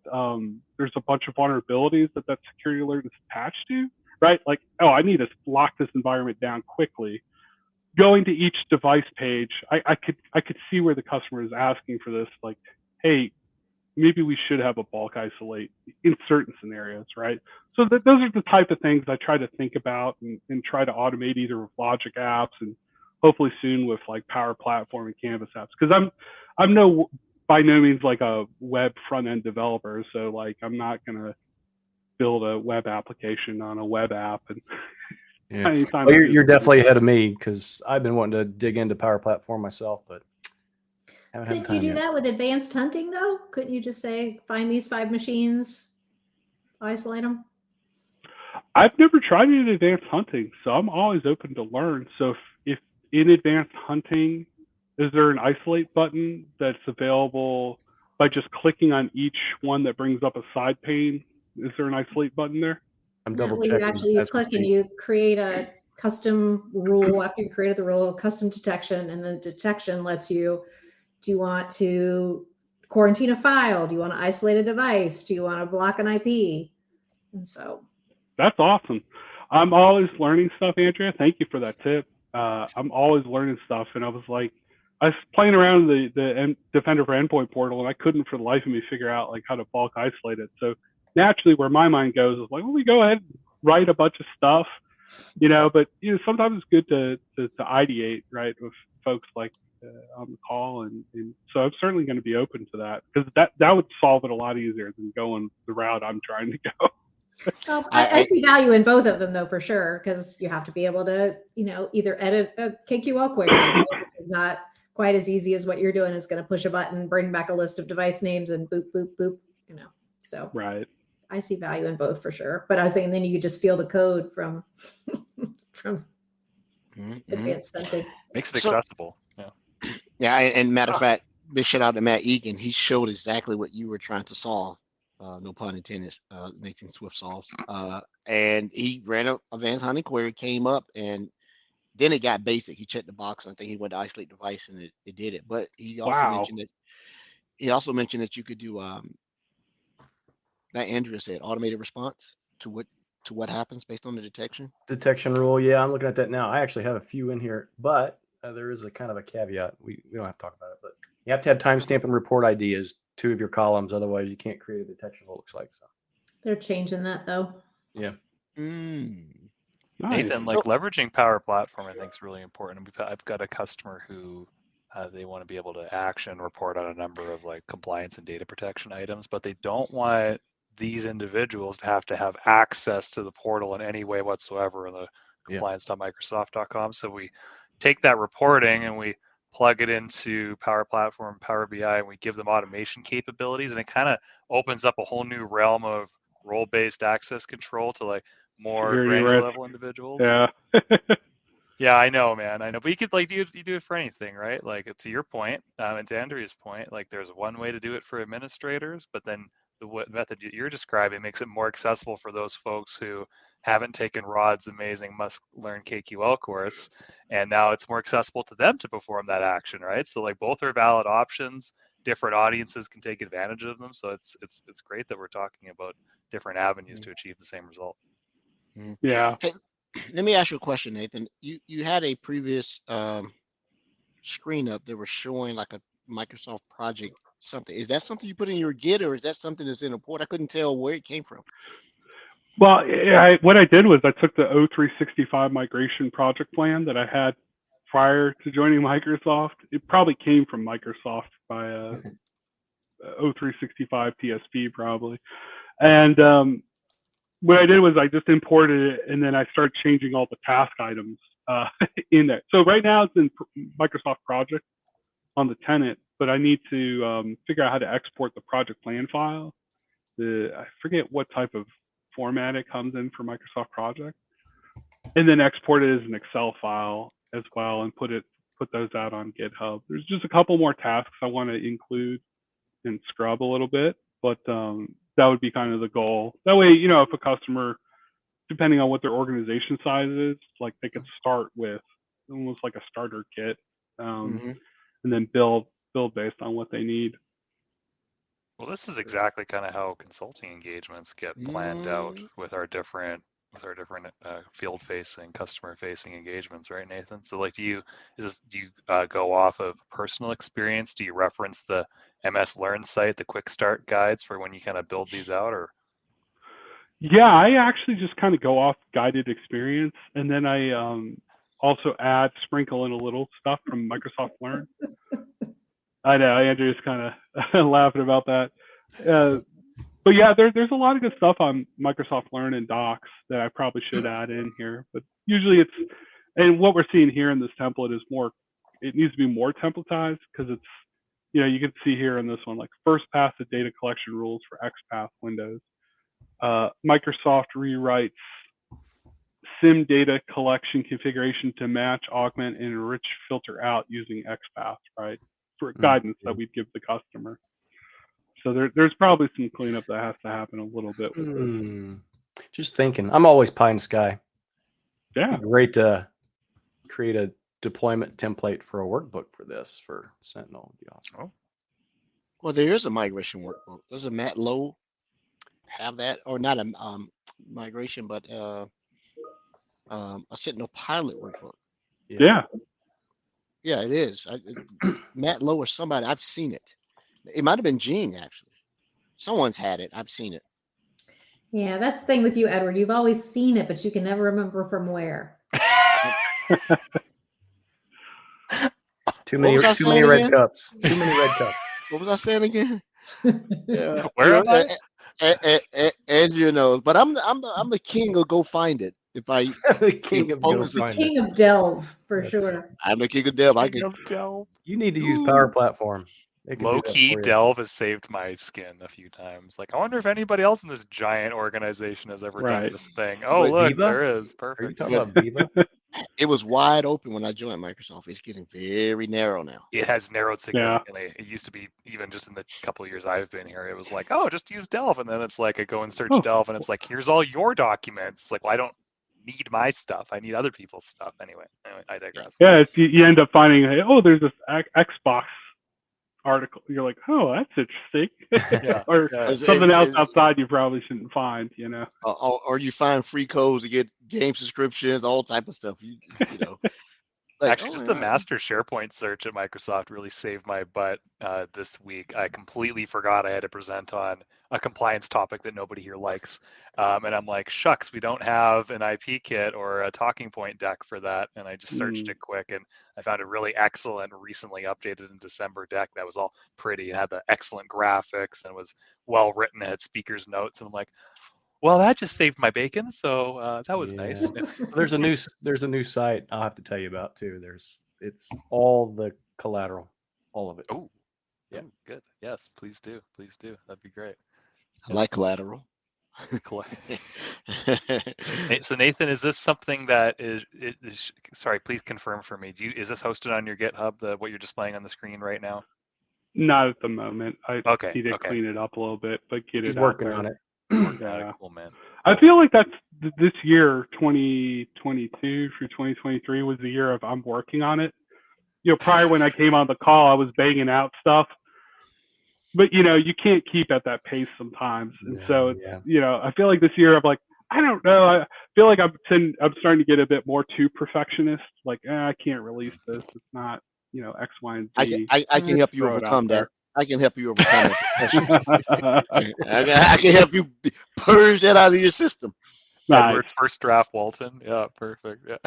there's a bunch of vulnerabilities that security alert is attached to, right? Like, oh, I need to lock this environment down quickly. Going to each device page, I could see where the customer is asking for this, like, hey, maybe we should have a bulk isolate in certain scenarios, right? So those are the type of things I try to think about and try to automate either with Logic apps and hopefully soon with like Power Platform and Canvas apps. Because I'm by no means like a web front end developer, so like I'm not gonna build a web application on a web app. And yeah. Well, you're definitely ahead of me because I've been wanting to dig into Power Platform myself, but haven't had Couldn't time you do yet. that with advanced hunting though? Couldn't you just say find these 5 machines, isolate them? I've never tried it in advanced hunting, so I'm always open to learn. So if in advanced hunting, is there an isolate button that's available by just clicking on each one that brings up a side pane? Is there an isolate button there? I'm double You checking. actually click and you create a custom rule after you created the rule, custom detection, and the detection lets you, do you want to quarantine a file? Do you want to isolate a device? Do you want to block an IP? And so that's awesome. I'm always learning stuff, Andrea. Thank you for that tip. I'm always learning stuff, and I was playing around the Defender for Endpoint portal, and I couldn't for the life of me figure out like how to bulk isolate it. So naturally, where my mind goes is like, well, we go ahead and write a bunch of stuff, But sometimes it's good to ideate, right, with folks like on the call, and so I'm certainly going to be open to that because that would solve it a lot easier than going the route I'm trying to go. I see value in both of them though, for sure, because you have to be able to, either edit a KQL query. It's not quite as easy as what you're doing is going to push a button, bring back a list of device names and boop, boop, boop, So right. I see value in both for sure. But I was thinking then you could just steal the code from advanced hunting. Makes it accessible. Yeah. Yeah, and matter of fact, big shout out to Matt Egan. He showed exactly what you were trying to solve. No pun intended. Nathan Swift solves. And he ran an advanced hunting query, came up, and then it got basic. He checked the box, and I think he went to isolate device, and it did it. But he also mentioned that you could do that Andrea said automated response to what happens based on the detection rule. Yeah, I'm looking at that now. I actually have a few in here, but there is a kind of a caveat. We don't have to talk about it, but you have to have timestamp and report ID as 2 of your columns. Otherwise, you can't create a detection rule. Looks like so. They're changing that though. Yeah. Nathan, leveraging Power Platform, I think is really important. I've got a customer who they want to be able to action report on a number of like compliance and data protection items, but they don't want these individuals to have access to the portal in any way whatsoever in the compliance.microsoft.com. So we take that reporting and we plug it into Power Platform, Power BI, and we give them automation capabilities, and it kind of opens up a whole new realm of role-based access control to like more granular level individuals. Yeah. Yeah, I know, man. I know, but you could you do it for anything, right? Like to your point, and to Andrea's point, like there's one way to do it for administrators, but then the method you're describing makes it more accessible for those folks who haven't taken Rod's amazing must-learn KQL course, and now it's more accessible to them to perform that action, right? So like both are valid options. Different audiences can take advantage of them, so it's great that we're talking about different avenues to achieve the same result. Yeah. Hey, let me ask you a question, Nathan. You had a previous screen up that was showing like a Microsoft project something. Is that something you put in your Git, or is that something that's in a port? I couldn't tell where it came from. Well, what I did was I took the O365 migration project plan that I had prior to joining Microsoft. It probably came from Microsoft by O365 TSP probably. And what I did was I just imported it, and then I started changing all the task items in there. So right now it's in Microsoft Project on the tenant, but I need to figure out how to export the project plan file. I forget what type of format it comes in for Microsoft Project, and then export it as an Excel file as well, and put those out on GitHub. There's just a couple more tasks I want to include and scrub a little bit, but that would be kind of the goal. That way, if a customer, depending on what their organization size is, like they could start with almost like a starter kit, and then build based on what they need. Well, this is exactly kind of how consulting engagements get planned out with our different field-facing, customer-facing engagements, right, Nathan? So, like, do you go off of personal experience? Do you reference the MS Learn site, the quick start guides for when you kind of build these out, or? Yeah, I actually just kind of go off guided experience, and then I also sprinkle in a little stuff from Microsoft Learn. I know Andrew's kind of laughing about that. But yeah, there's a lot of good stuff on Microsoft Learn and Docs that I probably should add in here. But usually and what we're seeing here in this template is it needs to be more templatized, because it's, you can see here in this one, like first pass of data collection rules for XPath Windows. Microsoft rewrites SIM data collection configuration to match, augment, and enrich filter out using XPath, right? For guidance that we'd give the customer. So there's probably some cleanup that has to happen a little bit with this. Just thinking. I'm always pie in the sky. Yeah. Great to create a deployment template for a workbook for this, for Sentinel. Would be awesome. Well, there is a migration workbook. Doesn't Matt Lowe have that? Or not a migration, but a Sentinel pilot workbook. Yeah. Yeah, it is. Matt Lowe or somebody, I've seen it. It might have been Gene, actually. Someone's had it. I've seen it. Yeah, that's the thing with you, Edward. You've always seen it, but you can never remember from where. Too many red cups. Too many red cups. What was I saying again? Yeah. Where am I? Andrew knows, but I'm the king of go find it. If I The king of impose Go it. Find King of Delve, for sure. I'm the king of Delve. I King can. of Delve. You need to use Power Platform. They can do Low that key, for you. Delve has saved my skin a few times. Like, I wonder if anybody else in this giant organization has ever done Right. this thing. Oh, Wait, look, Viva? there is. Are you Perfect. talking about Viva? It was wide open when I joined Microsoft. It's getting very narrow now. It has narrowed significantly. It used to be, even just in the couple of years I've been here, it was like, oh, just use Delve. And then it's like, I go and search Delve, and it's like, here's all your documents. It's like, well, I don't need my stuff. I need other people's stuff. Anyway, I digress. Yeah, you end up finding, there's this Xbox article. You're like, oh, that's interesting. Yeah. Or Yeah. something else outside you probably shouldn't find, Or you find free codes to get game subscriptions, all type of stuff. You know. Like, Actually, just the master SharePoint search at Microsoft really saved my butt this week. I completely forgot I had to present on a compliance topic that nobody here likes. And I'm like, shucks, we don't have an IP kit or a talking point deck for that. And I just searched it quick, and I found a really excellent, recently updated in December deck that was all pretty and had the excellent graphics and was well written. It had speaker's notes. And I'm like, well, that just saved my bacon, so that was nice. There's a new site I'll have to tell you about too. It's all the collateral, all of it. Oh, yeah, good. Yes, please do. That'd be great. I like collateral. So Nathan, is this something that is sorry, please confirm for me. Is this hosted on your GitHub, what you're displaying on the screen right now? Not at the moment. I need to okay. clean it up a little bit, but He's working on it. Yeah. Cool, man. I feel like that's this year, 2022 through 2023, was the year of I'm working on it. Prior when I came on the call, I was banging out stuff, but you can't keep at that pace sometimes. And so, I feel like this year I'm like, I don't know. I feel like I'm starting to get a bit more too perfectionist. Like, I can't release this. It's not, X, Y, and Z. I can help you overcome that. I can help you overcome it. I can help you purge that out of your system. Edward's first draft, Walton. Yeah, perfect. Yeah.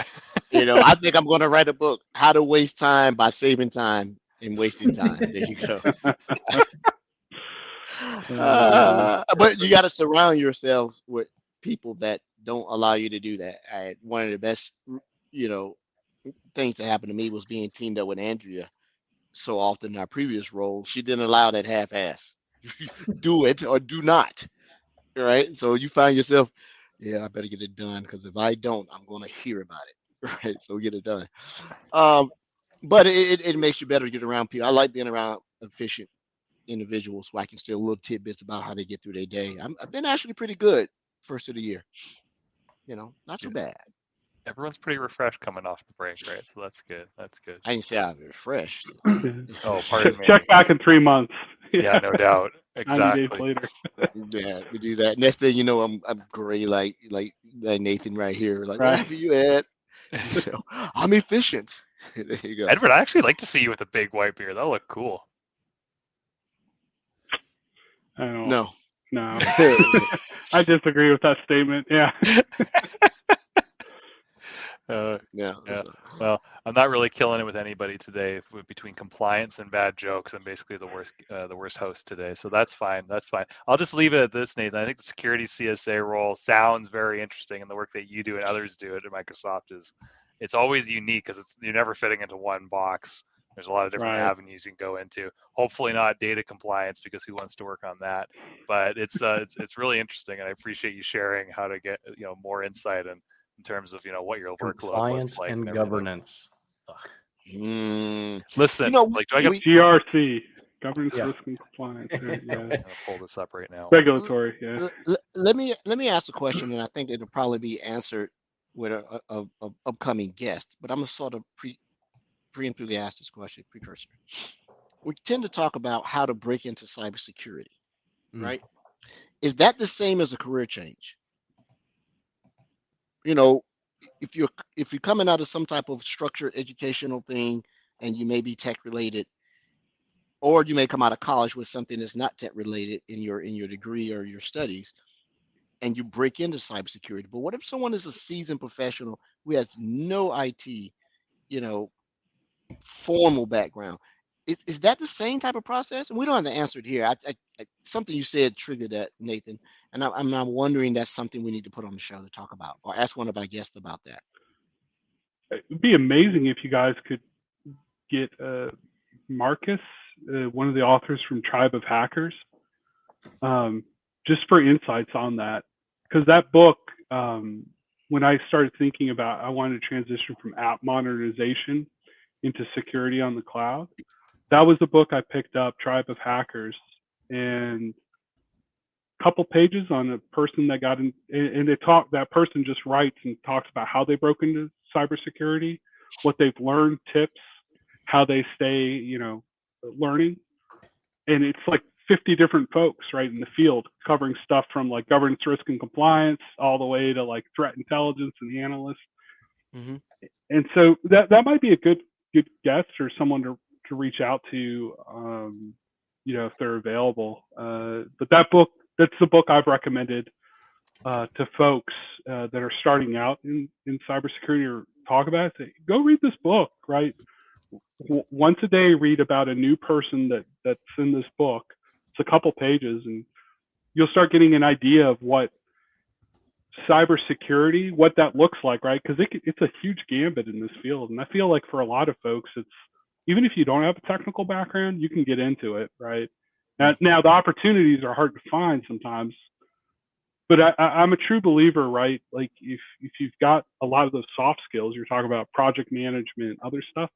I think I'm going to write a book, How to Waste Time by Saving Time and Wasting Time. There you go. But you got to surround yourselves with people that don't allow you to do that. One of the best, things that happened to me was being teamed up with Andrea. So often in our previous role, she didn't allow that half-ass. Do it or do not. Right? So you find yourself, I better get it done, because if I don't, I'm going to hear about it. Right? So get it done. But it makes you better to get around people. I like being around efficient individuals, so I can steal little tidbits about how they get through their day. I've been actually pretty good first of the year. Not too bad. Everyone's pretty refreshed coming off the break, right? So that's good. I didn't say I'm refreshed. Oh, pardon me. Check back in 3 months. Yeah, no doubt. Exactly. 90 days later. Yeah, we do that. Next thing you know, I'm gray like Nathan right here. Like, right. Where are you at? I'm efficient. There you go. Edward, I actually like to see you with a big white beard. That'll look cool. I don't. No. No. I disagree with that statement. Yeah. Yeah. Well, I'm not really killing it with anybody today. Between compliance and bad jokes, I'm basically the worst host today. So that's fine. That's fine. I'll just leave it at this, Nathan. I think the security CSA role sounds very interesting, and the work that you do and others do at Microsoft it's always unique because you're never fitting into one box. There's a lot of different avenues you can go into. Hopefully not data compliance, because who wants to work on that? But it's really interesting, and I appreciate you sharing how to get more insight and in terms of what your workload looks like and governance. Listen, do I got GRC, governance, risk, and compliance? Yeah. I'm gonna pull this up right now. Regulatory. Yeah. Let me ask a question, and I think it'll probably be answered with a upcoming guest. But I'm gonna sort of preemptively ask this question, precursor. We tend to talk about how to break into cybersecurity, right? Is that the same as a career change? If you're coming out of some type of structured educational thing and you may be tech related, or you may come out of college with something that's not tech related in your degree or your studies, and you break into cybersecurity. But what if someone is a seasoned professional who has no IT, formal background? Is that the same type of process? And we don't have to answer it here. I something you said triggered that, Nathan, and I'm wondering that's something we need to put on the show to talk about, or ask one of our guests about that. It'd be amazing if you guys could get Marcus, one of the authors from Tribe of Hackers, just for insights on that. Because that book, when I started thinking about, I wanted to transition from app modernization into security on the cloud. That was the book I picked up, Tribe of Hackers, and a couple pages on a person that got in, and that person just writes and talks about how they broke into cybersecurity, what they've learned, tips, how they stay, learning. And it's like 50 different folks right in the field covering stuff from like governance, risk, and compliance all the way to like threat intelligence and analysts. Mm-hmm. And so that might be a good guest or someone to reach out to, if they're available. But that's the book I've recommended to folks that are starting out in cybersecurity or talk about it. Say, go read this book, right? Once a day, read about a new person that's in this book. It's a couple pages, and you'll start getting an idea of what cybersecurity, what that looks like, right? Because it's a huge gambit in this field. And I feel like for a lot of folks, it's, even if you don't have a technical background, you can get into it, right? Now the opportunities are hard to find sometimes, but I'm a true believer, right? Like if you've got a lot of those soft skills, you're talking about project management, other stuff,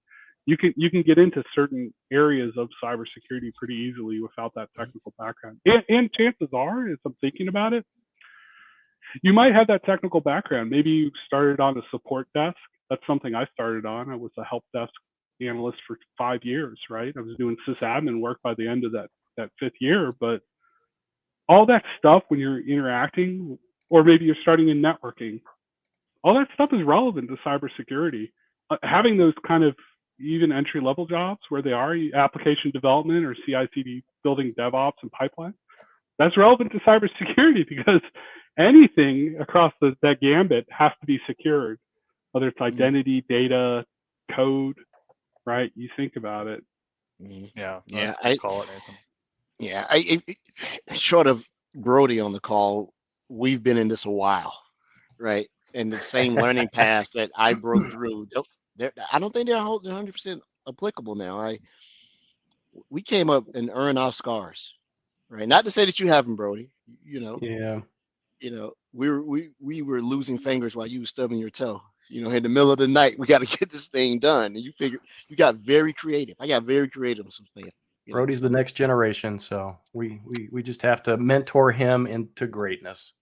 you can get into certain areas of cybersecurity pretty easily without that technical background. And chances are, as I'm thinking about it, you might have that technical background. Maybe you started on a support desk. That's something I started on. I was a help desk analyst for 5 years, right? I was doing sysadmin work by the end of that 5th year. But all that stuff, when you're interacting, or maybe you're starting in networking, all that stuff is relevant to cybersecurity. Having those kind of even entry-level jobs where they are application development or CI/CD building DevOps and pipeline, that's relevant to cybersecurity, because anything across that gambit has to be secured, whether it's identity, data, code, right? You think about it. Yeah. That's what I call it, Nathan. Yeah. Short of Brody on the call, we've been in this a while, right? And the same learning path that I broke through, I don't think they're 100% applicable now. We came up and earned our scars, right? Not to say that you haven't, Brody. Yeah. We were losing fingers while you were stubbing your toe. In the middle of the night, we got to get this thing done. And you figure you got very creative. I got very creative on some things. Brody's the next generation, so we just have to mentor him into greatness.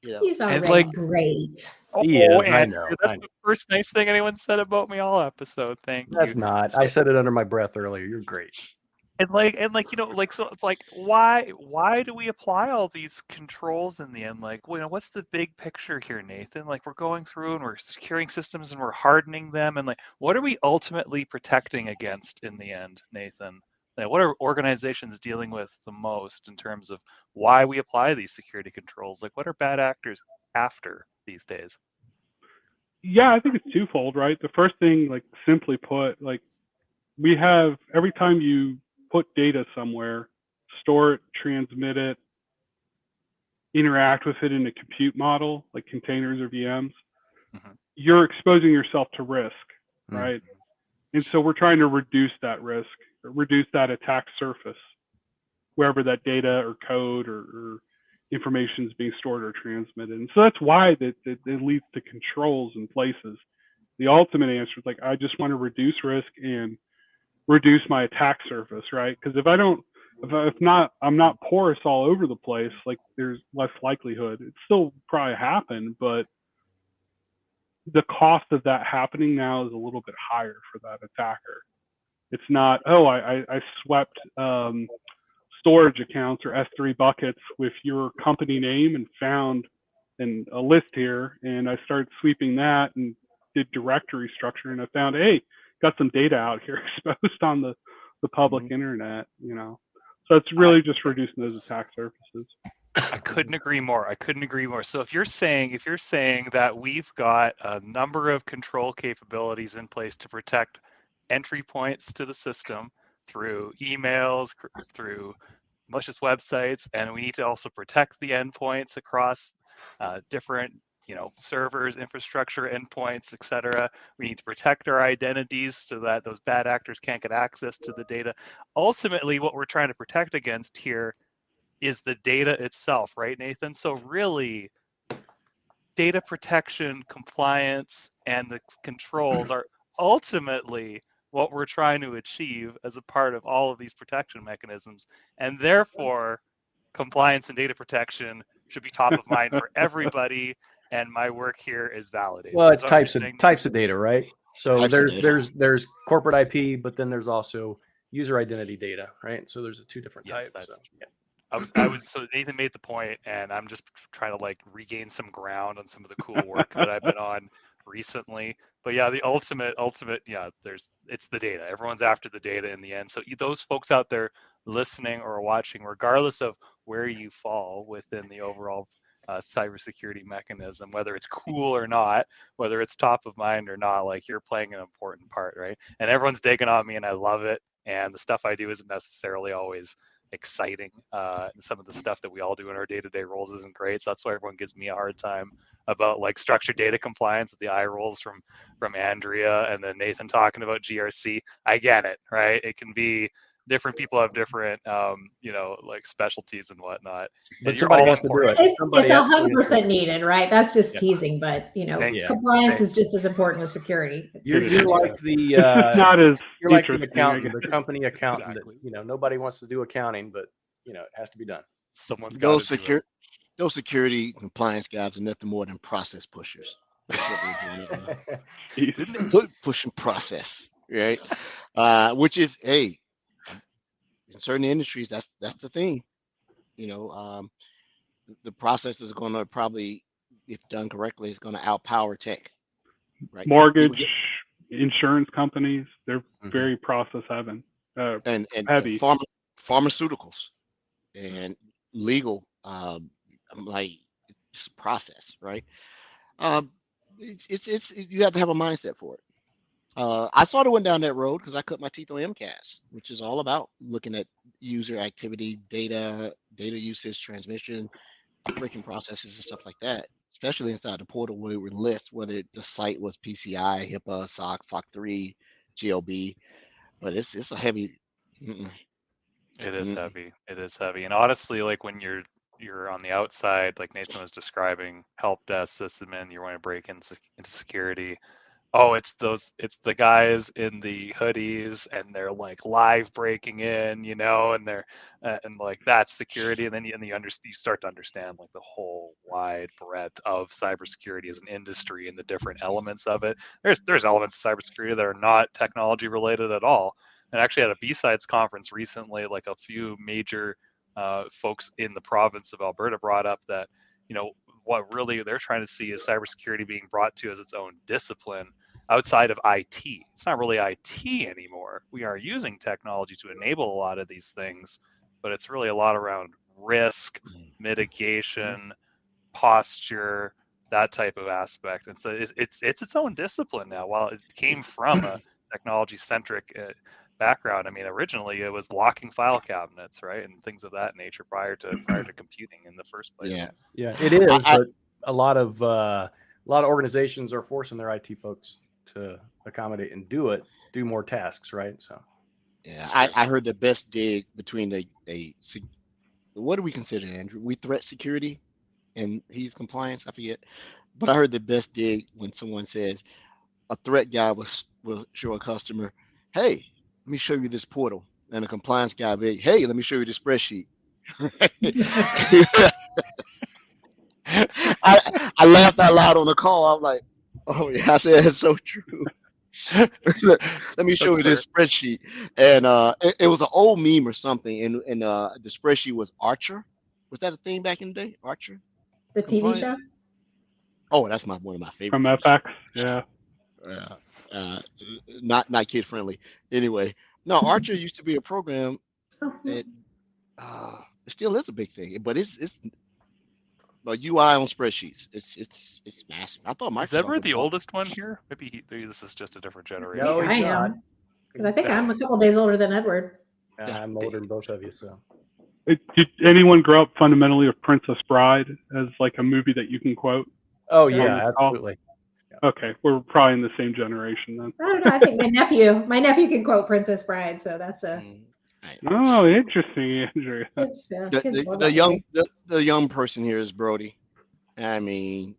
He's already great. He is. I know. That's the first nice thing anyone said about me all episode. Thank you. That's not. I said it under my breath earlier. You're great. So it's like, why do we apply all these controls in the end? Like, what's the big picture here, Nathan? Like, we're going through and we're securing systems and we're hardening them, and like, what are we ultimately protecting against in the end, Nathan? What are organizations dealing with the most in terms of why we apply these security controls? Like, what are bad actors after these days? Yeah, I think it's twofold, right? The first thing, like simply put, like we have every time you put data somewhere, store it, transmit it, interact with it in a compute model, like containers or VMs, you're exposing yourself to risk, right? And so we're trying to reduce that risk, or reduce that attack surface, wherever that data or code or information is being stored or transmitted. And so that's why that it leads to controls in places. The ultimate answer is like, I just want to reduce risk and reduce my attack surface, right? Because if I'm not porous all over the place, like there's less likelihood. It still probably happen, but the cost of that happening now is a little bit higher for that attacker. It's not, oh, I swept storage accounts or S3 buckets with your company name and found a list here, and I started sweeping that and did directory structure, and I found, hey, got some data out here exposed on the public internet, you know. So it's really just reducing those attack surfaces. I couldn't agree more. So if you're saying that we've got a number of control capabilities in place to protect entry points to the system through emails, through malicious websites, and we need to also protect the endpoints across different, servers, infrastructure, endpoints, etc. We need to protect our identities so that those bad actors can't get access to the data. Ultimately, what we're trying to protect against here is the data itself, right, Nathan? So really, data protection, compliance, and the controls are ultimately what we're trying to achieve as a part of all of these protection mechanisms. And therefore, compliance and data protection should be top of mind for everybody. And my work here is validated. Well, it's types of data, right? So there's corporate IP, but then there's also user identity data, right? So there's two different types. So, yeah. So Nathan made the point, and I'm just trying to regain some ground on some of the cool work that I've been on recently. But yeah, the ultimate, it's the data. Everyone's after the data in the end. So those folks out there listening or watching, regardless of where you fall within the overall cybersecurity mechanism, whether it's cool or not, whether it's top of mind or not, you're playing an important part, right? And everyone's digging on me, and I love it. And the stuff I do isn't necessarily always exciting. And some of the stuff that we all do in our day-to-day roles isn't great. So that's why everyone gives me a hard time about structured data compliance with the eye rolls from Andrea, and then Nathan talking about GRC. I get it, right? It can be different people have different specialties and whatnot. But and somebody has to do it. It's 100% needed, right? That's just teasing, but compliance is just as important as security. You're like the not as you're like the accountant, the company accountant. Exactly. That, nobody wants to do accounting, but it has to be done. Someone's got to do it. Those security compliance guys are nothing more than process pushers. That's what they're doing. Pushing process, right? Which is, hey, in certain industries, that's the thing. The process is going to probably, if done correctly, is going to outpower tech. Right? Mortgage, insurance companies, they're very process heavy. And pharmaceuticals and legal. It's a process, right? It's you have to have a mindset for it. I sort of went down that road because I cut my teeth on MCAS, which is all about looking at user activity, data usage, transmission, breaking processes and stuff like that, especially inside the portal where it would list whether the site was PCI, HIPAA, SOC 3, GLB. But it's a heavy. It is heavy. It is heavy. And honestly, when you're on the outside, like Nathan was describing, help desk, sysadmin, you want to break into security. Oh, it's the guys in the hoodies, and they're live breaking in, and they're and that's security. And then you start to understand the whole wide breadth of cybersecurity as an industry and the different elements of it. There's elements of cybersecurity that are not technology related at all. And actually at a B-Sides conference recently, a few major folks in the province of Alberta brought up that, what really they're trying to see is cybersecurity being brought to as its own discipline, outside of IT. It's not really IT anymore. We are using technology to enable a lot of these things, but it's really a lot around risk, mitigation, posture, that type of aspect. And so it's its own discipline now. While it came from a technology-centric background, I mean, originally it was locking file cabinets, right, and things of that nature prior to computing in the first place. Yeah, it is. But a lot of organizations are forcing their IT folks to accommodate and do more tasks, right? So yeah, I heard the best dig between what do we consider, Andrew? We threat security, and he's compliance. I forget, but I heard the best dig when someone says a threat guy will show a customer, "Hey, let me show you this portal," and a compliance guy will be, "Hey, let me show you this spreadsheet." I laughed out loud on the call. I'm like, "Oh yeah," I said, "It's so true." Let me show you this spreadsheet, and it was an old meme or something, and the spreadsheet was Archer. Was that a thing back in the day? Archer, the TV show. Oh, that's one of my favorites. From FX, yeah. Not kid friendly. Anyway, no, Archer used to be a program that it still is a big thing, but it's UI on spreadsheets. It's massive. I thought Microsoft. Is Edward the oldest one here? Maybe this is just a different generation. No, I am. Because I think I'm a couple days older than Edward. I'm older than both of you, so. Did anyone grow up fundamentally with Princess Bride as like a movie that you can quote? Oh yeah, absolutely. Okay, we're probably in the same generation then. I don't know. I think my nephew can quote Princess Bride, so that's a. Oh, interesting, Andrew. The young person here is Brody. I mean,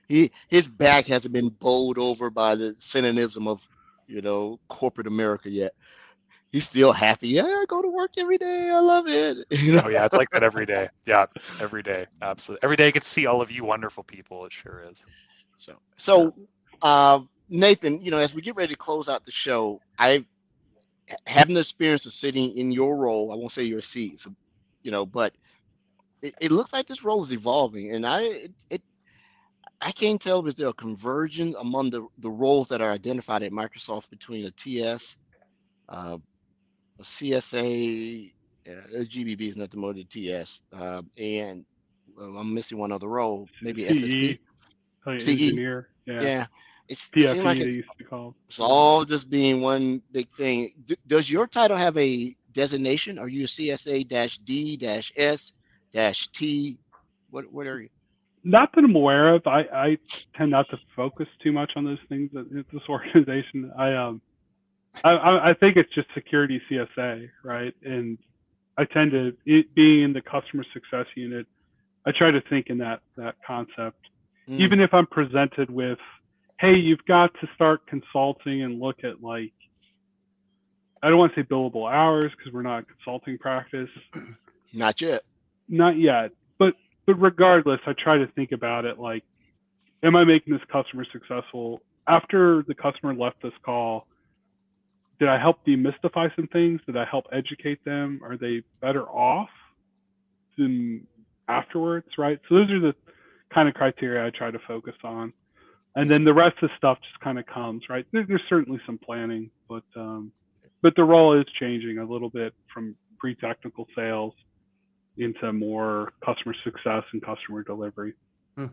his back hasn't been bowled over by the cynicism of, corporate America yet. He's still happy. Yeah, I go to work every day. I love it. Oh yeah, it's like that every day. Yeah, every day, absolutely. Every day I get to see all of you wonderful people. It sure is. So, Nathan, as we get ready to close out the show, I having the experience of sitting in your role. I won't say your seat, but it looks like this role is evolving, and I can't tell if there's a conversion among the roles that are identified at Microsoft between a TS, a CSA, GBB is nothing more than TS, and I'm missing one other role, maybe SSP. CE. Engineer. Yeah. It PFE, seems like they used to call. It's all just being one big thing. Does your title have a designation? Are you a CSA-D-S-T? What are you? Not that I'm aware of. I tend not to focus too much on those things at this organization. I think it's just security CSA, right? And I tend to, being in the customer success unit, I try to think in that concept. Even if I'm presented with, hey, you've got to start consulting and look at I don't want to say billable hours because we're not a consulting practice. Not yet. But regardless, I try to think about it am I making this customer successful? After the customer left this call, did I help demystify some things? Did I help educate them? Are they better off than afterwards, right? So those are the kind of criteria I try to focus on. And then the rest of the stuff just kind of comes, right? There's certainly some planning, but the role is changing a little bit from pre-technical sales into more customer success and customer delivery.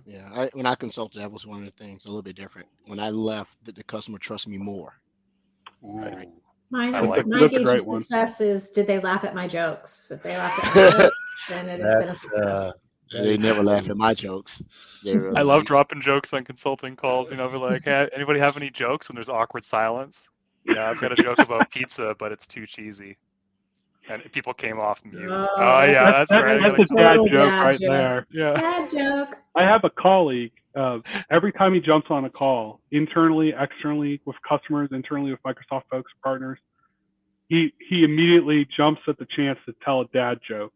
Yeah, when I consulted, that was one of the things a little bit different. When I left, the customer trusts me more. My gauge of success is, did they laugh at my jokes? If they laughed at my jokes, then it has been a success. They never laugh at my jokes. I love dropping jokes on consulting calls. Be like, hey, anybody have any jokes when there's awkward silence? Yeah, I've got a joke about pizza, but it's too cheesy. And people came off mute. Oh yeah, that's right. That's a dad joke right there. Yeah. Dad joke. I have a colleague. Every time he jumps on a call, internally, externally, with customers, internally with Microsoft folks, partners, he immediately jumps at the chance to tell a dad joke.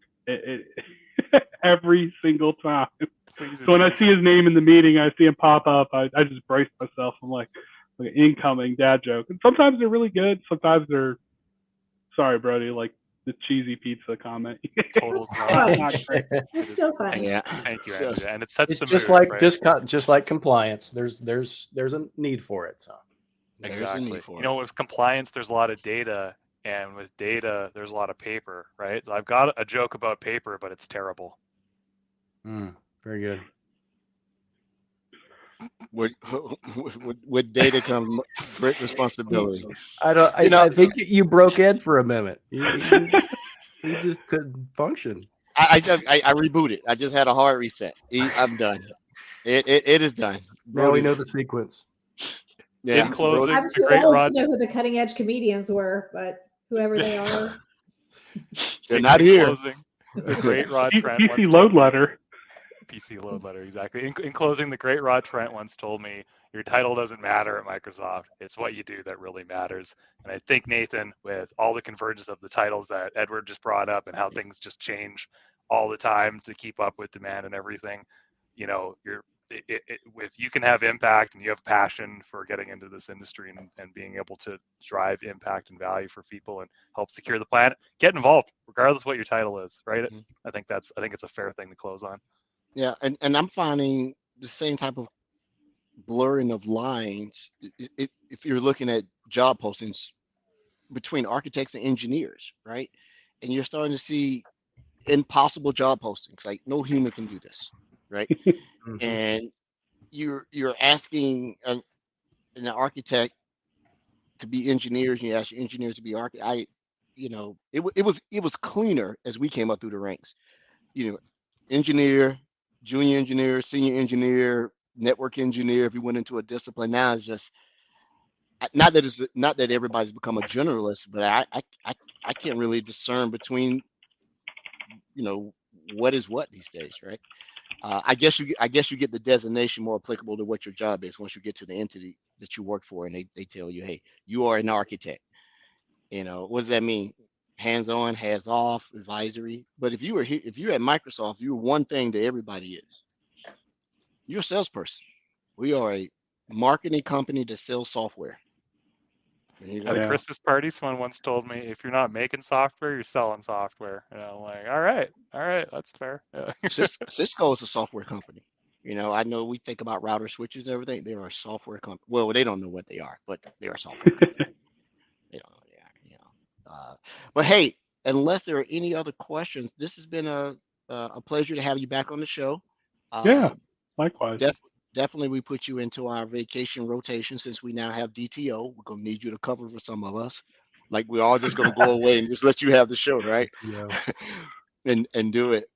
Every single time. So when I see his name in the meeting, I see him pop up, I just brace myself. I'm like incoming dad joke. And sometimes they're really good. Sometimes they're, sorry, Brody, the cheesy pizza comment. Total Not great. It's still fun. Yeah. Thank you, Andrea. And it sets It's the just mood, like right? just like compliance. There's a need for it. So There's Exactly. a need for You know, with compliance, there's a lot of data, and with data, there's a lot of paper, right? I've got a joke about paper, but it's terrible. Very good. With data comes great responsibility. I think you broke Ed for a minute. He just couldn't function. I rebooted. I just had a hard reset. I'm done. It is done. Now we know the sequence. Yeah. In closing, I'm the too great old Rod. to know who the cutting edge comedians were, but whoever they are. They're not here. Closing, the great Rod Trent once PC told load me- letter. PC load letter, exactly. In closing, the great Rod Trent once told me, your title doesn't matter at Microsoft. It's what you do that really matters. And I think, Nathan, with all the convergence of the titles that Edward just brought up and how things just change all the time to keep up with demand and everything, you know, if you can have impact and you have passion for getting into this industry and being able to drive impact and value for people and help secure the planet, get involved, regardless of what your title is, right? Mm-hmm. I think it's a fair thing to close on. Yeah, and I'm finding the same type of blurring of lines if you're looking at job postings between architects and engineers, right? And you're starting to see impossible job postings, like no human can do this, right? And you're asking an architect to be engineers, and you ask your engineers to be architects. It was cleaner as we came up through the ranks. You know, engineer, junior engineer, senior engineer, network engineer. If you went into a discipline, now it's just not that everybody's become a generalist, but I can't really discern between, what is what these days, right? I guess you get the designation more applicable to what your job is once you get to the entity that you work for, and they tell you, hey, you are an architect. What does that mean? Hands-on, hands-off, advisory. But if you're at Microsoft, you're one thing that everybody is. You're a salesperson. We are a marketing company that sells software. At a Christmas party, someone once told me, if you're not making software, you're selling software. And I'm like, all right, that's fair. Yeah. Cisco is a software company. I know we think about router switches and everything. They are a software company. Well, they don't know what they are, but they are a software company. They don't know what they are. But hey, unless there are any other questions, this has been a pleasure to have you back on the show. Yeah, likewise. Definitely, we put you into our vacation rotation since we now have DTO. We're gonna need you to cover for some of us. Like we're all just gonna go away and just let you have the show, right? Yeah. and do it.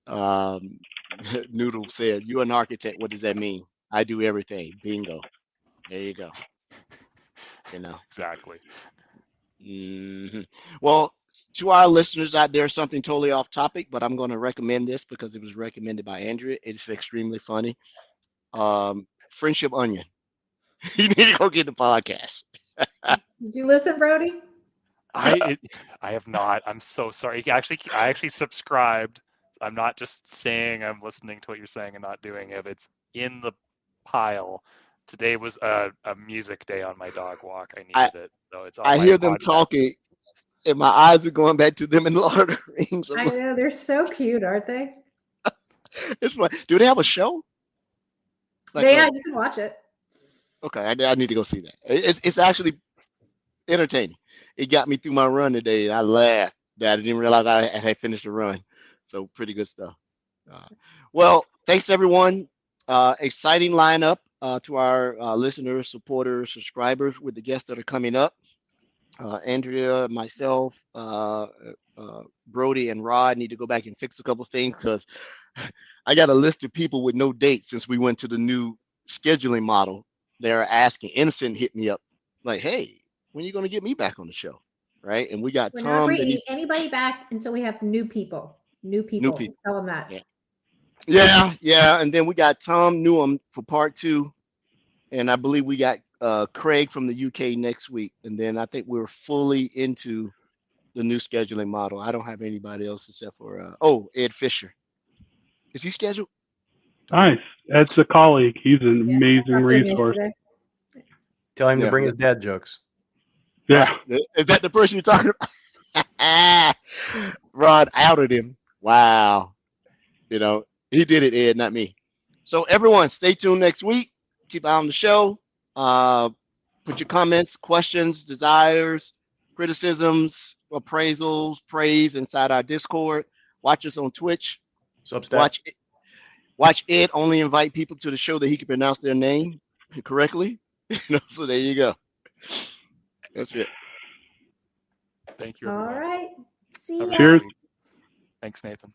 Noodle said, "You're an architect. What does that mean?" I do everything. Bingo. There you go. Exactly. Mm-hmm. Well, to our listeners out there, something totally off topic, but I'm going to recommend this because it was recommended by Andrea. It's extremely funny. Friendship Onion. You need to go get the podcast. Did you listen, Brody? I have not. I'm so sorry. I actually subscribed. I'm not just saying I'm listening to what you're saying and not doing it. It's in the pile. Today was a music day on my dog walk. I needed it. So it's on I my hear them podcast. talking, and my eyes are going back to them in Lord of the Rings. I know, they're so cute, aren't they? It's fun. Do they have a show? You can watch it. Okay, I need to go see that. It's actually entertaining. It got me through my run today, and I laughed that I didn't realize I had finished the run. So pretty good stuff. Well, thanks everyone. Exciting lineup to our listeners, supporters, subscribers with the guests that are coming up. Andrea, myself, Brody, and Rod need to go back and fix a couple things because I got a list of people with no dates since we went to the new scheduling model. They're asking. Innocent hit me up like, "Hey, when are you going to get me back on the show?" Right? And we got We're Tom. not bringing anybody back until we have new people. New people. Tell them that. Yeah. And then we got Tom Newham for part 2, and I believe we got Craig from the UK next week, and then I think we're fully into the new scheduling model. I don't have anybody else except for Ed Fisher. Is he scheduled? Nice. Ed's a colleague. He's an amazing resource. Tell him to bring his dad jokes. Yeah. Is that the person you're talking about? Rod outed him. Wow. You know, he did it, Ed, not me. So everyone, stay tuned next week. Keep an eye on the show. Put your comments, questions, desires, criticisms, appraisals, praise inside our Discord. Watch us on Twitch. Substack. Watch Ed only invite people to the show that he can pronounce their name correctly. So there you go. That's it. Thank you, All everyone. right. See ya. Cheers. Thanks, Nathan.